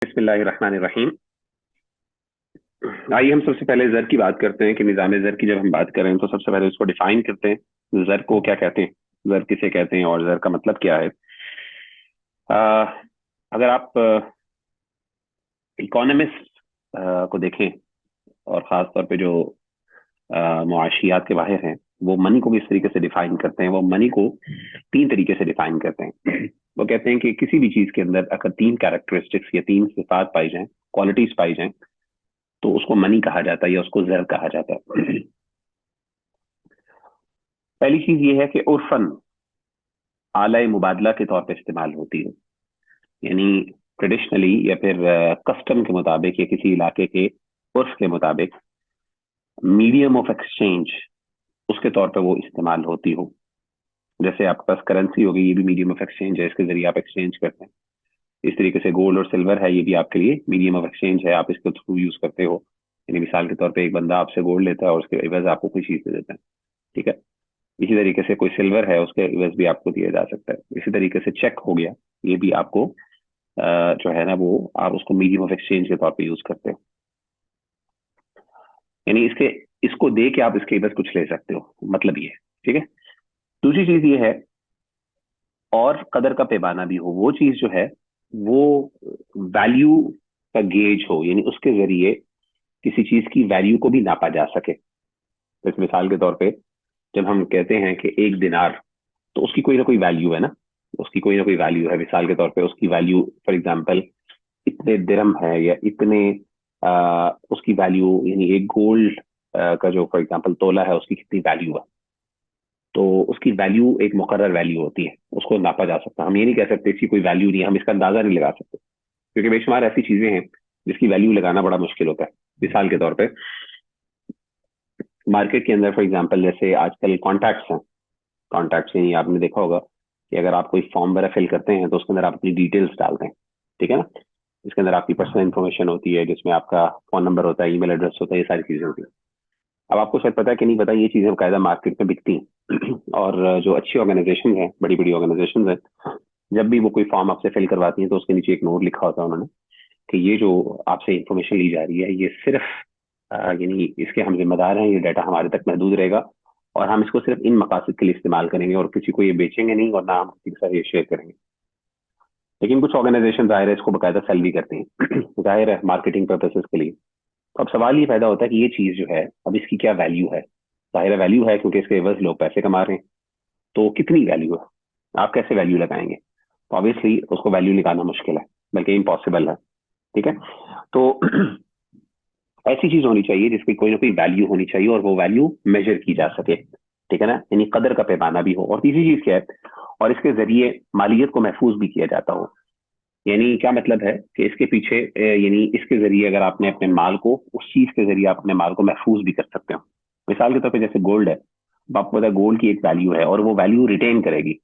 बिस्मिल्लाहिर्रहमानिर्रहीम। आइए हम सबसे पहले जर की बात करते हैं कि निज़ाम जर की जब हम बात करें तो सबसे पहले उसको डिफाइन करते हैं। जर को क्या कहते हैं, जर किसे कहते हैं और जर का मतलब क्या है। आ, अगर आप इकोनॉमिस्ट को देखें और ख़ास तौर पे जो मुआशियात के माहिर हैं, वो मनी को किस तरीके से डिफाइन करते हैं। वो मनी को तीन तरीके से डिफाइन करते हैं। वो कहते हैं कि किसी भी चीज़ के अंदर अगर तीन कैरेक्टरिस्टिक्स या तीन सिफात पाई जाएं, क्वालिटीज पाई जाएं, तो उसको मनी कहा जाता है या उसको जर कहा जाता है। पहली चीज ये है कि उर्फन आला मुबादला के तौर पे इस्तेमाल होती है। यानी ट्रेडिशनली या फिर कस्टम के मुताबिक या किसी इलाके के उर्फ के मुताबिक मीडियम ऑफ एक्सचेंज उसके तौर पे वो इस्तेमाल होती हो। जैसे आपके पास करेंसी होगी, ये भी मीडियम ऑफ एक्सचेंज है, इसके जरिए आप एक्सचेंज करते हैं। इस तरीके से गोल्ड और सिल्वर है, ये भी आपके लिए मीडियम ऑफ एक्सचेंज है, आप इसके थ्रू यूज करते हो। यानी मिसाल के तौर पे एक बंदा आपसे गोल्ड लेता है और उसके एवज आपको कोई चीज दे देता है। ठीक है। इसी तरीके से कोई सिल्वर है, उसके एवज भी आपको दिया जा सकता है। इसी तरीके से चेक हो गया, ये भी आपको जो है ना, वो आप उसको मीडियम ऑफ एक्सचेंज के तौर पे यूज करते हो। यानी इसके इसको दे के आप इसके एवज कुछ ले सकते हो, मतलब ये है। ठीक है। दूसरी चीज ये है, और कदर का पैमाना भी हो, वो चीज जो है वो वैल्यू का गेज हो, यानी उसके जरिए किसी चीज की वैल्यू को भी नापा जा सके। जैसे मिसाल के तौर पे जब हम कहते हैं कि एक दिनार, तो उसकी कोई ना कोई वैल्यू है ना, उसकी कोई ना कोई वैल्यू है। मिसाल के तौर पे उसकी वैल्यू फॉर एग्जांपल इतने दिरहम है या इतने उसकी वैल्यू, यानी एक गोल्ड का जो फॉर एग्जांपल तोला है, उसकी कितनी वैल्यू है। तो उसकी वैल्यू एक मुकर्रर वैल्यू होती है, उसको नापा जा सकता है। हम ये नहीं कह सकते इसकी कोई वैल्यू नहीं है, हम इसका अंदाजा नहीं लगा सकते, क्योंकि बेशुमार ऐसी चीजें हैं जिसकी वैल्यू लगाना बड़ा मुश्किल होता है। मिसाल के तौर पे मार्केट के अंदर फॉर एग्जांपल जैसे आजकल कॉन्टैक्ट्स हैं। कॉन्टैक्ट्स यानी आपने देखा होगा कि अगर आप कोई फॉर्म वगैरह फिल करते हैं तो उसके अंदर आप अपनी डिटेल्स डालते हैं। ठीक है ना। इसके अंदर आपकी पर्सनल इन्फॉर्मेशन होती है, जिसमें आपका फोन नंबर होता है, ईमेल एड्रेस होता है, ये सारी चीजें होती है। अब आपको शायद पता है कि नहीं पता, ये चीजें बाकायदा मार्केट में बिकती हैं। और जो अच्छी ऑर्गेनाइजेशन है, बड़ी बड़ी ऑर्गेनाइजेशन है, जब भी वो कोई फॉर्म आपसे फिल करवाती है तो उसके नीचे एक नोट लिखा होता है उन्होंने कि ये जो आपसे इंफॉर्मेशन ली जा रही है, ये सिर्फ यानी इसके हम जिम्मेदार हैं, ये डाटा हमारे तक महदूद रहेगा और हम इसको सिर्फ इन मकासद के लिए इस्तेमाल करेंगे और किसी को ये बेचेंगे नहीं और ना हम किसी के साथ ये शेयर करेंगे। लेकिन कुछ ऑर्गेनाइजेशन जाहिर है इसको बाकायदा सेल भी करती हैं जाहिर है मार्केटिंग पर्पसेस के लिए। तो अब सवाल ये पैदा होता है कि ये चीज जो है, अब इसकी क्या वैल्यू है। जाहिर है वैल्यू है, क्योंकि इसके एवज लोग पैसे कमा रहे हैं। तो कितनी वैल्यू है, आप कैसे वैल्यू लगाएंगे। तो ऑब्वियसली उसको वैल्यू निकालना मुश्किल है, बल्कि इम्पॉसिबल है। ठीक है। तो ऐसी चीज होनी चाहिए जिसकी कोई ना कोई वैल्यू होनी चाहिए और वो वैल्यू मेजर की जा सके। ठीक है ना, यानी कदर का पैमाना भी हो। और तीसरी चीज क्या है, और इसके जरिए मालियत को महफूज भी किया जाता हो। यानी क्या मतलब है कि इसके पीछे यानी इसके जरिए अगर आपने अपने माल को, उस चीज के जरिए आप अपने माल को महफूज भी कर सकते हो। मिसाल के तौर पर जैसे गोल्ड है, अब आपको पता है गोल्ड की एक वैल्यू है और वो वैल्यू रिटेन करेगी।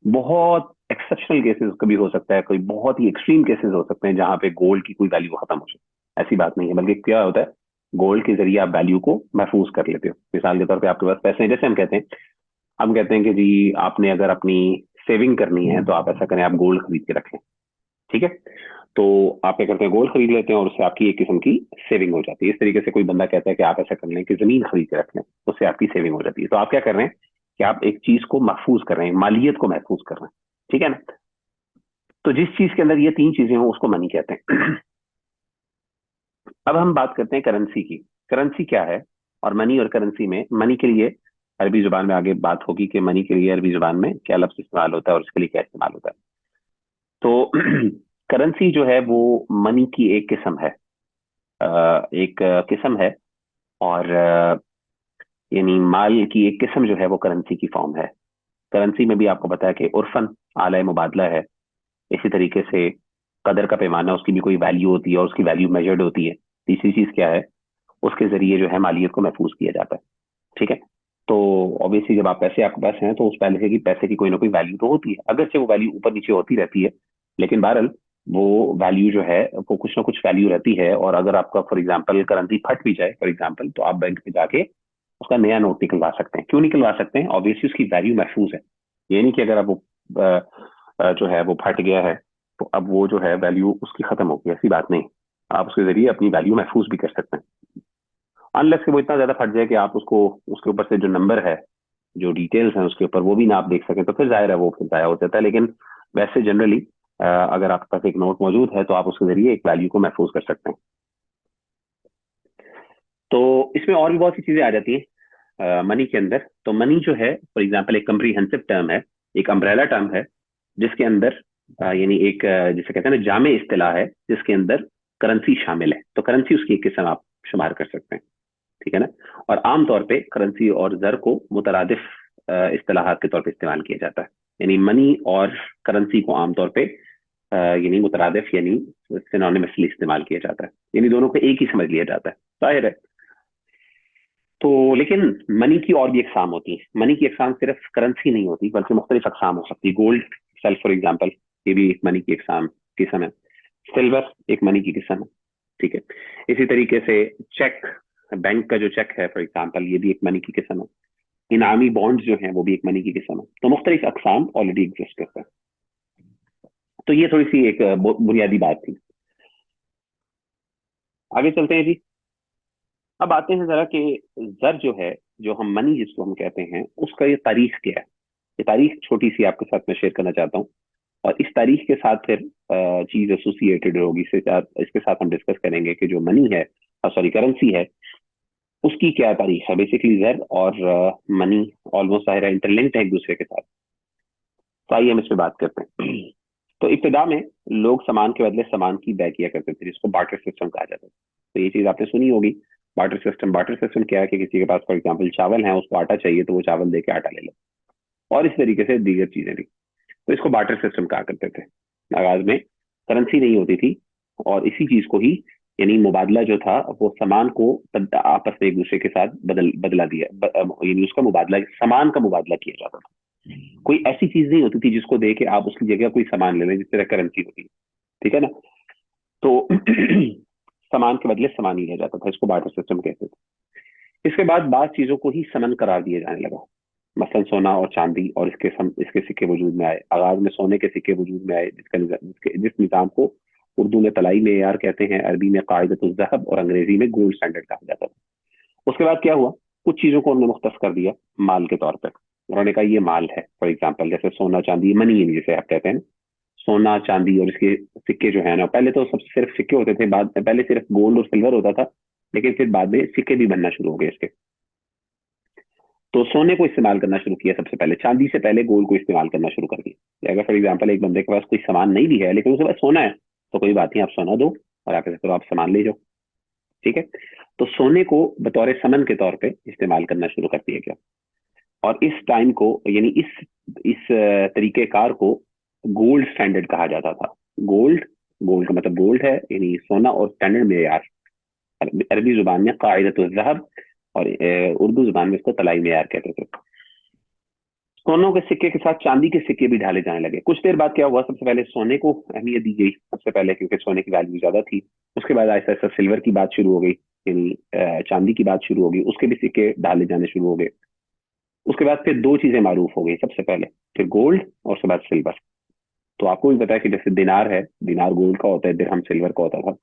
बहुत एक्सेप्शनल केसेस कभी हो सकता है, कोई बहुत ही एक्सट्रीम केसेस हो सकते हैं जहां पे गोल्ड की कोई वैल्यू खत्म हो जाए। ऐसी बात नहीं है, बल्कि क्या होता है, गोल्ड के जरिए आप वैल्यू को महफूज कर लेते हो। मिसाल के तौर पे आपके पास पैसे हैं, जैसे हम कहते हैं कि जी आपने अगर अपनी सेविंग करनी है तो आप ऐसा करें, आप गोल्ड खरीद के रखें। ठीक है। तो आप क्या करते हैं, गोल्ड खरीद लेते हैं और उससे आपकी एक किस्म की सेविंग हो जाती है। इस तरीके से कोई बंदा कहता है कि आप ऐसा कर लें कि जमीन खरीद के रख लें, उससे आपकी सेविंग हो जाती है। तो आप क्या कर रहे हैं कि आप एक चीज को महफूज कर रहे हैं, मालियत को महफूज कर रहे हैं। ठीक है ना। तो जिस चीज के अंदर ये तीन चीजें हो उसको मनी कहते हैं। अब हम बात करते हैं करेंसी की। करेंसी क्या है, और मनी और करेंसी में, मनी के लिए अरबी जुबान में आगे बात होगी कि मनी के लिए अरबी जुबान में क्या लफ्ज इस्तेमाल होता है और इसके लिए क्या इस्तेमाल होता है। तो करेंसी जो है वो मनी की एक किस्म है, एक किस्म है। और यानी माल की एक किस्म जो है वो करेंसी की फॉर्म है। करेंसी में भी आपको पता है कि उर्फन आला मुबादला है। इसी तरीके से कदर का पैमाना, उसकी भी कोई वैल्यू होती है और उसकी वैल्यू मेजर्ड होती है। तीसरी चीज क्या है, उसके जरिए जो है मालियत को महफूज किया जाता है। ठीक है। तो ऑब्वियसली जब आप पैसे आपके पास हैं तो उस पैसे की कोई ना कोई वैल्यू तो होती है, अगरचे वो वैल्यू ऊपर नीचे होती रहती है, लेकिन बहरहाल वो वैल्यू जो है वो कुछ ना कुछ वैल्यू रहती है। और अगर आपका फॉर एग्जांपल करेंसी फट भी जाए फॉर एग्जांपल, तो आप बैंक में जाके उसका नया नोट निकलवा सकते हैं। क्यों निकलवा सकते हैं, ऑब्वियसली उसकी वैल्यू महफूज है। ये नहीं कि अगर आप वो जो है वो फट गया है तो अब वो जो है वैल्यू उसकी खत्म होगी, ऐसी बात नहीं। आप उसके जरिए अपनी वैल्यू महफूज भी कर सकते हैं, अनलेस कि वो इतना ज्यादा फट जाए कि आप उसको, उसके ऊपर से जो नंबर है, जो डिटेल्स हैं उसके ऊपर, वो भी ना आप देख सकें, तो फिर जाहिर है वो फिर जाया हो जाता है। लेकिन वैसे जनरली अगर आपके पास एक नोट मौजूद है तो आप उसके जरिए एक वैल्यू को महफूज कर सकते हैं। तो इसमें और भी बहुत सी चीजें आ जाती हैं मनी के अंदर। तो मनी जो है फॉर एग्जांपल एक कम्प्रीहेंसिव टर्म है, एक अम्ब्रेला टर्म है, जिसके अंदर यानी एक जिसे कहते हैं ना जामे इस्तिलाह है, जिसके अंदर करेंसी शामिल है। तो करेंसी उसकी एक किस्म आप शुमार कर सकते हैं, ठीक है ना। और आमतौर पे करेंसी और जर को मुतरादिफ इस्तिलाहात के तौर पे इस्तेमाल किया जाता है। यानी मनी और करेंसी को आमतौर पे यानी मुतरादिफ यानी सिनोनिमसली इस्तेमाल किया जाता है, यानी दोनों को एक ही समझ लिया जाता है, जाहिर है। तो लेकिन मनी की और भी अकसाम होती है। मनी की अकसाम सिर्फ करेंसी नहीं होती बल्कि मुख्तलिफ अकसाम हो सकती है। गोल्ड सेल्फ फॉर एग्जाम्पल, ये भी एक मनी की अकसाम किस्म है। सिल्वर एक मनी की किस्म है, ठीक है। इसी तरीके से चेक, बैंक का जो चेक है फॉर एग्जाम्पल, ये भी एक मनी की किस्म है। इनामी बॉन्ड्स जो हैं वो भी एक मनी की किस्म है। तो मुख्तलिफ अकसाम ऑलरेडी एग्जिस्ट करते हैं। तो ये थोड़ी सी एक बुनियादी बात थी। आगे चलते हैं जी। अब आते हैं जरा कि जर जो है, जो हम मनी जिसको हम कहते हैं, उसका ये तारीख क्या है। ये तारीख छोटी सी आपके साथ मैं शेयर करना चाहता हूँ, और इस तारीख के साथ फिर चीज एसोसिएटेड होगी, इसके साथ हम डिस्कस करेंगे कि जो मनी है, सॉरी करेंसी है, उसकी क्या तारीख है। बेसिकली जर और मनी ऑलमोस्ट सारे इंटरलिंक्ड है एक दूसरे के साथ। तो आइए हम इस पे बात करते हैं। तो इब्तिदा में लोग सामान के बदले सामान की बै किया करते थे, जिसको बार्टर सिस्टम कहा जाता था। तो ये चीज आपने सुनी होगी, बार्टर सिस्टम। बार्टर सिस्टम क्या है कि किसी के पास फॉर एग्जाम्पल चावल है, उसको आटा चाहिए तो वो चावल दे के आटा ले लो, और इस तरीके से दीगर चीजें भी। तो इसको बार्टर सिस्टम कहा करते थे। आगाज में करेंसी नहीं होती थी, और इसी चीज को ही यानी मुबादला जो था वो सामान को आपस में एक दूसरे के साथ बदला दिया यानी उसका मुबादला, सामान का मुबादला किया जाता था। कोई ऐसी चीज नहीं होती थी जिसको दे के आप उसकी जगह कोई सामान ले लें, जिस तरह करेंसी होती है, ठीक है ना। तो सामान के बदले सामान ही लिया जाता था, इसको बार्टर सिस्टम कहते थे। इसके बाद बाद चीजों को ही समन करार दिया जाने लगा। मसलन सोना और चांदी और इसके सिक्के वजूद में आए। आगाज में सोने के सिक्के वजूद में आए, जिस निजाम को उर्दू में तलाई मेयार कहते हैं, अरबी में कायदतुल ज़हब और अंग्रेजी में गोल्ड स्टैंडर्ड कहा जाता था। उसके बाद क्या हुआ, कुछ चीजों को उन्होंने मुख्तस कर दिया माल के तौर पर। उन्होंने कहा ये माल है, फॉर एग्जाम्पल जैसे सोना चांदी मनी है जिसे आप कहते हैं ना। सोना चांदी और इसके सिक्के जो है ना, पहले तो सब सिर्फ सिक्के होते थे, बाद पहले सिर्फ गोल्ड और सिल्वर होता था, लेकिन फिर बाद में सिक्के भी बनना शुरू हो गए इसके। तो सोने को इस्तेमाल करना शुरू किया सबसे पहले, चांदी से पहले गोल्ड को इस्तेमाल करना शुरू कर दिया। अगर फॉर एग्जाम्पल एक बंदे के पास कोई सामान नहीं भी है लेकिन उसके पास सोना है, तो कोई बात नहीं, आप सोना दो और आप ऐसे करो, आप सामान ले जाओ, ठीक है। तो सोने को बतौर समन के तौर पे इस्तेमाल करना शुरू कर दिया गया। और इस टाइम को यानी इस तरीकेकार को गोल्ड स्टैंडर्ड कहा जाता था। गोल्ड, गोल्ड का मतलब गोल्ड है यानी सोना, और स्टैंडर्ड मेयार, अरबी जुबान में कायदतुल ज़हब, और उर्दू जुबान में इसको तलाई मेयार कहते थे। सोनों के सिक्के के साथ चांदी के सिक्के भी ढाले जाने लगे। कुछ देर बाद क्या हुआ, सबसे पहले सोने को अहमियत दी गई सबसे पहले, क्योंकि सोने की वैल्यू ज्यादा थी। उसके बाद आहिस्ता आहिस्ता सिल्वर की बात शुरू हो गई, यानी चांदी की बात शुरू हो गई, उसके भी सिक्के ढाले जाने शुरू हो गए। उसके बाद फिर दो चीजें मारूफ हो गई, सबसे पहले फिर गोल्ड और उसके बाद सिल्वर। तो आपको भी पता है कि जैसे दिनार है, दिनार गोल्ड का होता है, दिरहम सिल्वर का होता था।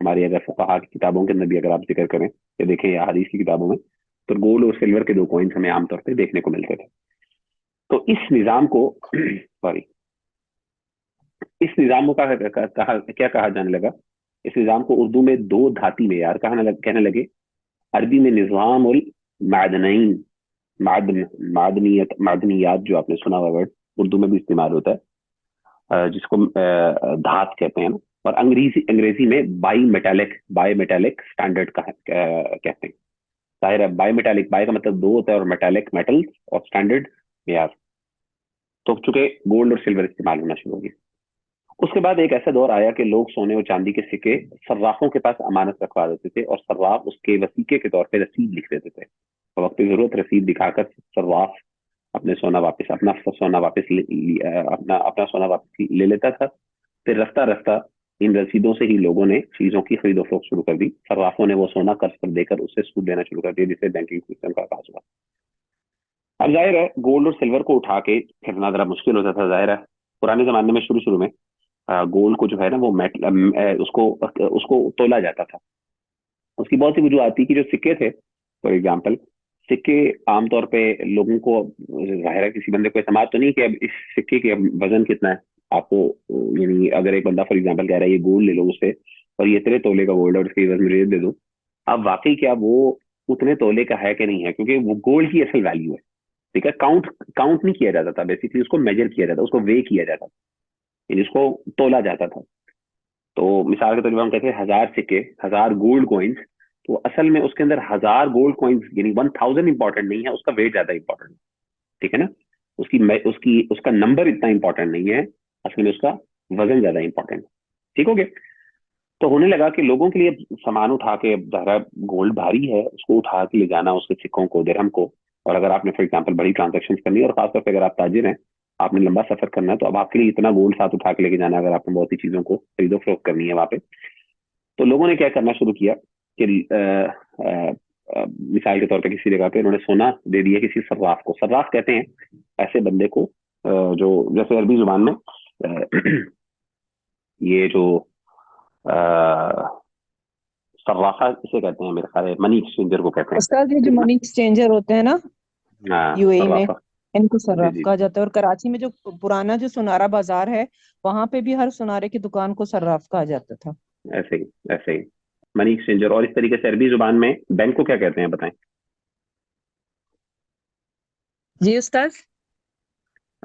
हमारी अगर फुकहा की किताबों के अंदर भी अगर आप जिक्र करें या देखें या हदीस की किताबों में, तो गोल्ड और सिल्वर के दो कॉइन्स हमें आमतौर पर देखने को मिलते थे। तो इस निजाम को सॉरी, इस निजाम को क्या कहा जाने लगा, इस निजाम को उर्दू में दो धाती मेयार कहने लगे। अरबी में निजाम उल मादनईन, मादनियात जो आपने सुना हुआ वर्ड, उर्दू में भी इस्तेमाल होता है, जिसको धात कहते हैं ना। और अंग्रेजी अंग्रेजी में बाई मेटालिक स्टैंडर्ड कहते हैं। जाहिर है बाई मेटालिक, बाई का मतलब दो होता है, और मेटालिक मेटल्स, और स्टैंडर्ड मेयार। तो चूंकि गोल्ड और सिल्वर इस्तेमाल होना शुरू हो गया, उसके बाद एक ऐसा दौर आया कि लोग सोने और चांदी के सिक्के सर्राफों के पास अमानत रखवा देते थे, और सर्राफ उसके वसीके के तौर पे रसीद लिख देते थे। तो वक्त जरूरत रसीद दिखाकर सर्राफ अपना वापस अपना अपना सोना वापस ले लेता था। फिर रफ्ता रफ्ता इन रसीदों से ही लोगों ने चीजों की खरीदो फरोख्त शुरू कर दी। सर्राफों ने वो सोना कर्ज पर देकर उससे सूद देना शुरू कर दिया, जिससे बैंकिंग सिस्टम का आगाज हुआ। अब जाहिर है गोल्ड और सिल्वर को उठा के फिरना जरा मुश्किल होता था, जाहिर है। पुराने जमाने में शुरू शुरू में गोल्ड को जो है ना वो उसको उसको तोला जाता था। उसकी बहुत सी वजूहत थी कि जो सिक्के थे, फॉर एग्जाम्पल, सिक्के आमतौर पे लोगों को, जाहिर है किसी बंदे को समझ तो नहीं कि अब इस सिक्के के वजन कितना है आपको, यानी अगर एक बंदा फॉर एग्जाम्पल कह रहा है ये गोल्ड ले लो उससे और ये इतने तोले का गोल्ड है और इसके वजन मुझे दे दो, अब वाकई क्या वो उतने तोले का है कि नहीं है, क्योंकि वो गोल्ड की असल वैल्यू है। ठीक है, काउंट काउंट नहीं किया जाता था, बेसिकली उसको मेजर किया जाता, उसको वे किया जाता था, यानी उसको तोला जाता था। तो मिसाल के तौर पर हम कहते हैं 1000 सिक्के, 1000 गोल्ड कॉइन्स, तो असल में उसके अंदर 1000 गोल्ड कॉइन्स, यानी 1000 इंपॉर्टेंट नहीं है, उसका वेट ज्यादा इंपॉर्टेंट है। ठीक है ना, उसकी उसका नंबर इतना इंपॉर्टेंट नहीं है, असल में उसका वजन ज्यादा इंपॉर्टेंट है। ठीक हो गया। तो होने लगा कि लोगों के लिए सामान उठा के, जरा गोल्ड भारी है, उसको उठा के ले जाना, उसके सिक्कों को, दिरहम को, और अगर आपने फॉर एग्जाम्पल बड़ी ट्रांजेक्शन करनी है और खासतौर पर अगर आप ताजिर हैं, आपने लंबा सफर करना है, तो अब आपके लिए इतना गोल्ड साथ उठा के लेके जाना, अगर आपने बहुत सी चीजों को खरीदो फरोख्त करनी है वहां पे, तो लोगों ने क्या करना शुरू किया कि मिसाल के तौर पे किसी जगह पे उन्होंने सोना दे दिया किसी सर्राफ को। सर्राफ कहते हैं ऐसे बंदे को जो, जैसे अरबी जुबान में ये जो सर्राफा इसे कहते हैं, मेरे ख्याल है मनी एक्सचेंजर को कहते हैं। उस्ताद ये जो ठीक ना। मनी एक्सचेंजर होते हैं ना हाँ, यूएई में, सर्राफा। इनको जी सर्राफ जी, कहा जाता है। और कराची में जो पुराना जो सुनारा बाजार है, वहां पे भी हर सुनारे की दुकान को सर्राफ कहा जाता था। ऐसे ही ऐसे ही मनी एक्सचेंजर। और इस तरीके से अरबी जुबान में बैंक को क्या कहते हैं बताएं। जी उस्ताद।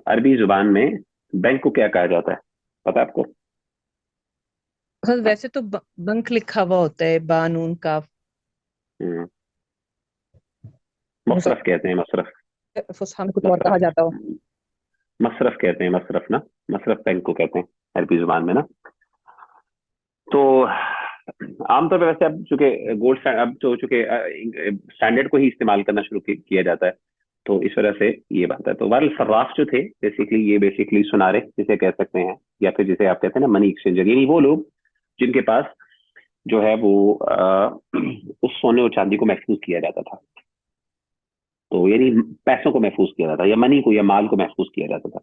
अरबी जुबान में बैंक को क्या कहा जाता है, पता है आपको। उस्ताद वैसे तो बंक लिखा हुआ होता है, बानून का। हम्म, हो मसरफ कहते हैं, मसरफ। सकता फुसहा में कुछ और कहा मसरफ, जाता हो। मसरफ कहते हैं, मसरफ ना, मसरफ बैंक को कहते हैं अरबी जुबान में ना। तो आमतौर पर वैसे अब चूंकि गोल्ड अब तो चूंकि स्टैंडर्ड को ही इस्तेमाल करना शुरू किया जाता है, तो इस वजह से ये बात है। तो वाल सर्राफ जो थे बेसिकली, ये बेसिकली सुनारे जिसे कह सकते हैं, या फिर जिसे आप कहते हैं ना मनी एक्सचेंजर, यानी वो लोग जिनके पास जो है वो उस सोने और चांदी को महफूज किया जाता था। तो यानी पैसों को महफूज किया जाता था, या मनी को या माल को महफूज किया जाता था।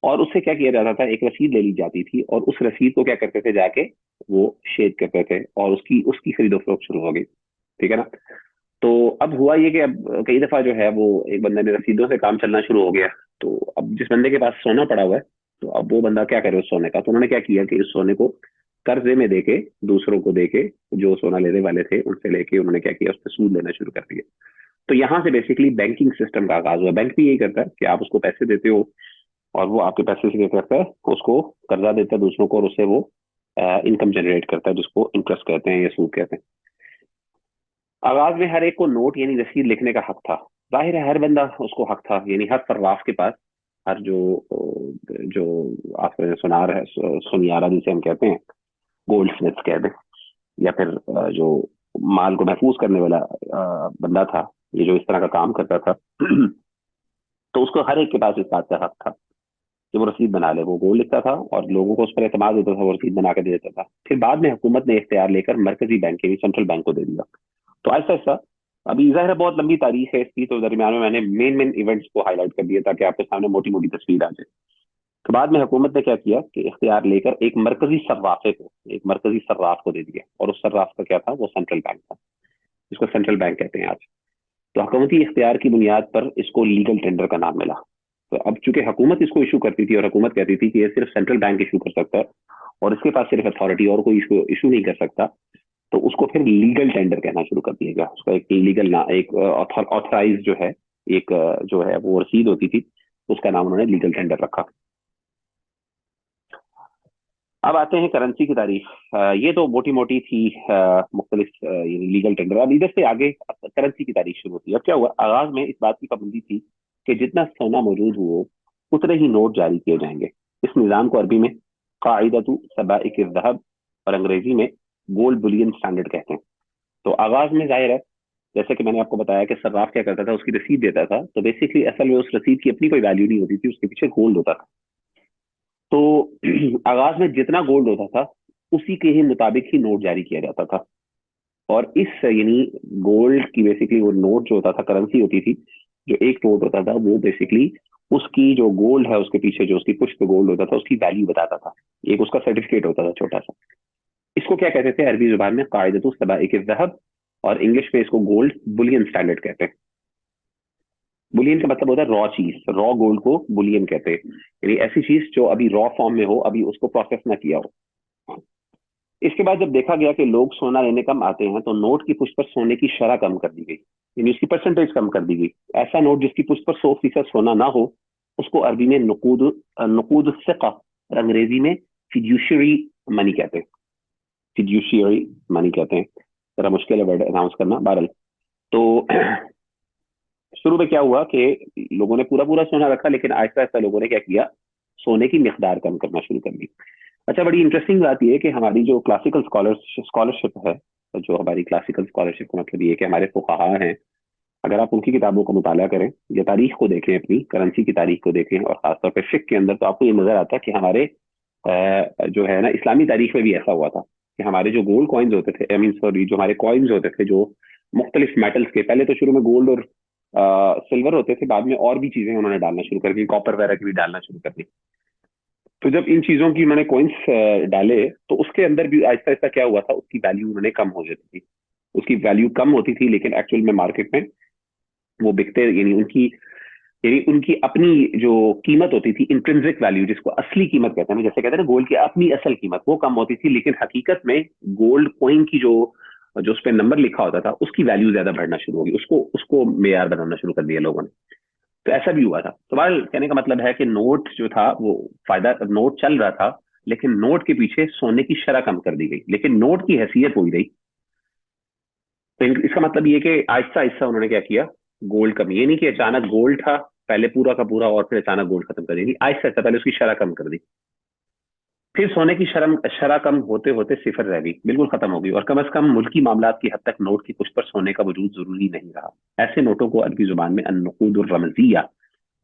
और उससे क्या किया जाता था, एक रसीद ले ली जाती थी और उस रसीद को क्या करते थे जाके वो शेद करते थे और उसकी उसकी खरीदो फरोख्त शुरू हो गई। ठीक है ना। तो अब हुआ ये कि अब कई दफा जो है वो एक बंदे ने रसीदों से काम चलना शुरू हो गया। तो अब जिस बंदे के पास सोना पड़ा हुआ है, तो अब वो बंदा क्या करे उस सोने का। तो उन्होंने क्या किया कि इस सोने को कर्जे में देके, दूसरों को देके, जो सोना लेने वाले थे उनसे लेके, उन्होंने क्या किया, उस पर सूद लेना शुरू कर दिया। तो यहाँ से बेसिकली बैंकिंग सिस्टम का आगाज हुआ। बैंक भी यही करता है कि आप उसको पैसे देते हो और वो आपके पैसे से क्या करता है, उसको कर्जा देता है दूसरों को, और उससे वो इनकम जनरेट करता है, जिसको इंटरेस्ट कहते हैं या सूद कहते हैं। आगाज में हर एक को नोट यानी रसीद लिखने का हक था। जाहिर है हर बंदा उसको हक था, यानी हर सर्राफ के पास, हर जो जो आपने सुनार है, सुनियारा जिसे हम कहते हैं, गोल्ड स्मिथ कहते हैं, या फिर जो माल को महफूज करने वाला बंदा था, ये जो इस तरह का काम करता था, तो उसको हर एक के पास इस बात का हक था कि वो रसीद बना ले। वो गोल्ड लिखता था और लोगों को उस पर एतमाद होता था, वो रसीद बना के दे देता था। फिर बाद में हुकूमत ने इख्तियार लेकर मरकजी बैंक के सेंट्रल बैंक को दे दिया। तो ऐसा ऐसा, अभी जाहिर है बहुत लंबी तारीख है इसकी, तो दरमियान में मैंने मेन मेन इवेंट्स को हाईलाइट कर दिया ताकि आपके सामने मोटी मोटी तस्वीर आ जाए। तो बाद में हुकूमत ने क्या किया कि इख्तियार लेकर एक मरकजी सर्राफे को, एक मरकजी सर्राफ को दे दिया, और उस सर्राफ का क्या था, वो सेंट्रल बैंक था, जिसको सेंट्रल बैंक कहते हैं आज। तो हुकूमती इख्तियार की बुनियाद पर इसको लीगल टेंडर का नाम मिला। तो अब चूंकि हुकूमत इसको इशू करती थी और हुकूमत कहती थी कि ये सिर्फ सेंट्रल बैंक इशू कर सकता है और इसके पास सिर्फ अथॉरिटी, और कोई इशू इशू नहीं कर सकता, तो उसको फिर लीगल टेंडर कहना शुरू कर दिया गया। उसका एक लीगल ना, एक ऑथराइज जो है, एक जो है वो रसीद होती थी, उसका नाम उन्होंने लीगल टेंडर रखा। अब आते हैं करेंसी की तारीफ। ये तो मोटी मोटी थी मुख्तलिफ लीगल टेंडर। अब इधर से आगे करेंसी की तारीफ शुरू होती है। अब क्या हुआ, आगाज में इस बात की पाबंदी थी कि जितना सोना मौजूद हो उतने ही नोट जारी किए जाएंगे। इस निज़ाम को अरबी में काइदतु सबाइक ज़हब और अंग्रेजी में गोल्ड बुलियन स्टैंडर्ड कहते हैं। तो आगाज में जाहिर है, जैसे कि मैंने आपको बताया कि सर्राफ क्या करता था, उसकी रसीद देता था, तो बेसिकली असल में उस रसीद की अपनी कोई वैल्यू नहीं होती थी, उसके पीछे गोल्ड होता था। तो आगाज में जितना गोल्ड होता था उसी के ही मुताबिक ही नोट जारी किया जाता था। और इस यानी गोल्ड की बेसिकली वो नोट जो होता था, करेंसी होती थी, जो एक नोट होता था वो बेसिकली उसकी जो गोल्ड है उसके पीछे जो उसकी पुष्प गोल्ड होता था उसकी वैल्यू बताता था। एक उसका सर्टिफिकेट होता था छोटा सा। इसको क्या कहते थे अरबी जुबान में? कायदतुस सबाइक ज़हब, और इंग्लिश में इसको गोल्ड बुलियन स्टैंडर्ड कहते हैं। बुलियन का मतलब होता है रॉ चीज, रॉ गोल्ड को बुलियन कहते हैं, यानी ऐसी चीज जो अभी रॉ फॉर्म में हो, अभी उसको प्रोसेस ना किया हो। इसके बाद जब देखा गया कि लोग सोना लेने कम आते हैं तो नोट की पुष्ट पर सोने की शरह कम कर दी गई, यानी उसकी परसेंटेज कम कर दी गई। ऐसा नोट जिसकी पुष्ट पर 100% सोना ना हो उसको अरबी में नुकूद नुकूद सिक्का और अंग्रेजी में फिड्यूशियरी मनी कहते हैं। फिड्यूशियरी मनी कहते हैं। जरा मुश्किल है वर्ड अनाउंस करना, बहरल। तो शुरू में क्या हुआ कि लोगों ने पूरा पूरा सोना रखा, लेकिन आहिस्ता आहिस्ता लोगों ने क्या किया, सोने की मिकदार कम करना शुरू कर दी। अच्छा, बड़ी इंटरेस्टिंग बात यह है कि हमारी जो क्लासिकल स्कॉलरशिप है, जो हमारी क्लासिकल स्कॉलरशिप का मतलब ये है कि हमारे फुकाहा हैं, अगर आप उनकी किताबों का मुताला करें या तारीख को देखें, अपनी करेंसी की तारीख को देखें, और खासतौर पर फिक्र के अंदर, तो आपको ये नजर आता है कि हमारे जो है ना इस्लामी तारीख में भी ऐसा हुआ था कि हमारे जो गोल्ड कॉइन्स होते थे, आई मीन सॉरी, जो हमारे कॉइन्स होते थे जो मुख्तलिफ मेटल्स के, पहले तो शुरू में गोल्ड और सिल्वर होते थे, बाद में और भी चीजें उन्होंने डालना शुरू कर दी, कॉपर वगैरह की भी डालना शुरू कर दी। तो जब इन चीजों की उन्होंने कॉइन्स डाले तो उसके अंदर भी आहिस्ता आहिस्ता क्या हुआ था, उसकी वैल्यू उन्होंने कम हो जाती थी। उसकी वैल्यू कम होती थी, लेकिन एक्चुअल में मार्केट में वो बिकते, यानी उनकी अपनी जो कीमत होती थी, इंट्रिंसिक वैल्यू जिसको असली कीमत कहते हैं, जैसे कहते हैं ना गोल्ड की अपनी असल कीमत, वो कम होती थी, लेकिन हकीकत में गोल्ड कॉइन की जो जो उस पर नंबर लिखा होता था उसकी वैल्यू ज्यादा बढ़ना शुरू होगी, उसको उसको मेयार बनाना शुरू कर दिया लोगों ने। तो ऐसा भी हुआ था। तो बाल कहने का मतलब है कि नोट जो था वो फायदा, नोट चल रहा था, लेकिन नोट के पीछे सोने की शरह कम कर दी गई, लेकिन नोट की हैसियत हो गई। तो इसका मतलब ये कि आहिस्ता आहिस्ता उन्होंने क्या किया, गोल्ड कम, ये नहीं कि अचानक गोल्ड था पहले पूरा का पूरा और फिर अचानक गोल्ड खत्म कर दी, आहिस्ता आहिस्ता पहले उसकी शरह कम कर दी। फिर सोने की शरम शरह कम होते होते सिफर रह गई, बिल्कुल खत्म हो गई, और कम से कम मुल्की मामलात की हद तक नोट की पुष्ट पर सोने का वजूद जरूरी नहीं रहा। ऐसे नोटों को अरबी जुबान में अन्नुकूद रमजिया,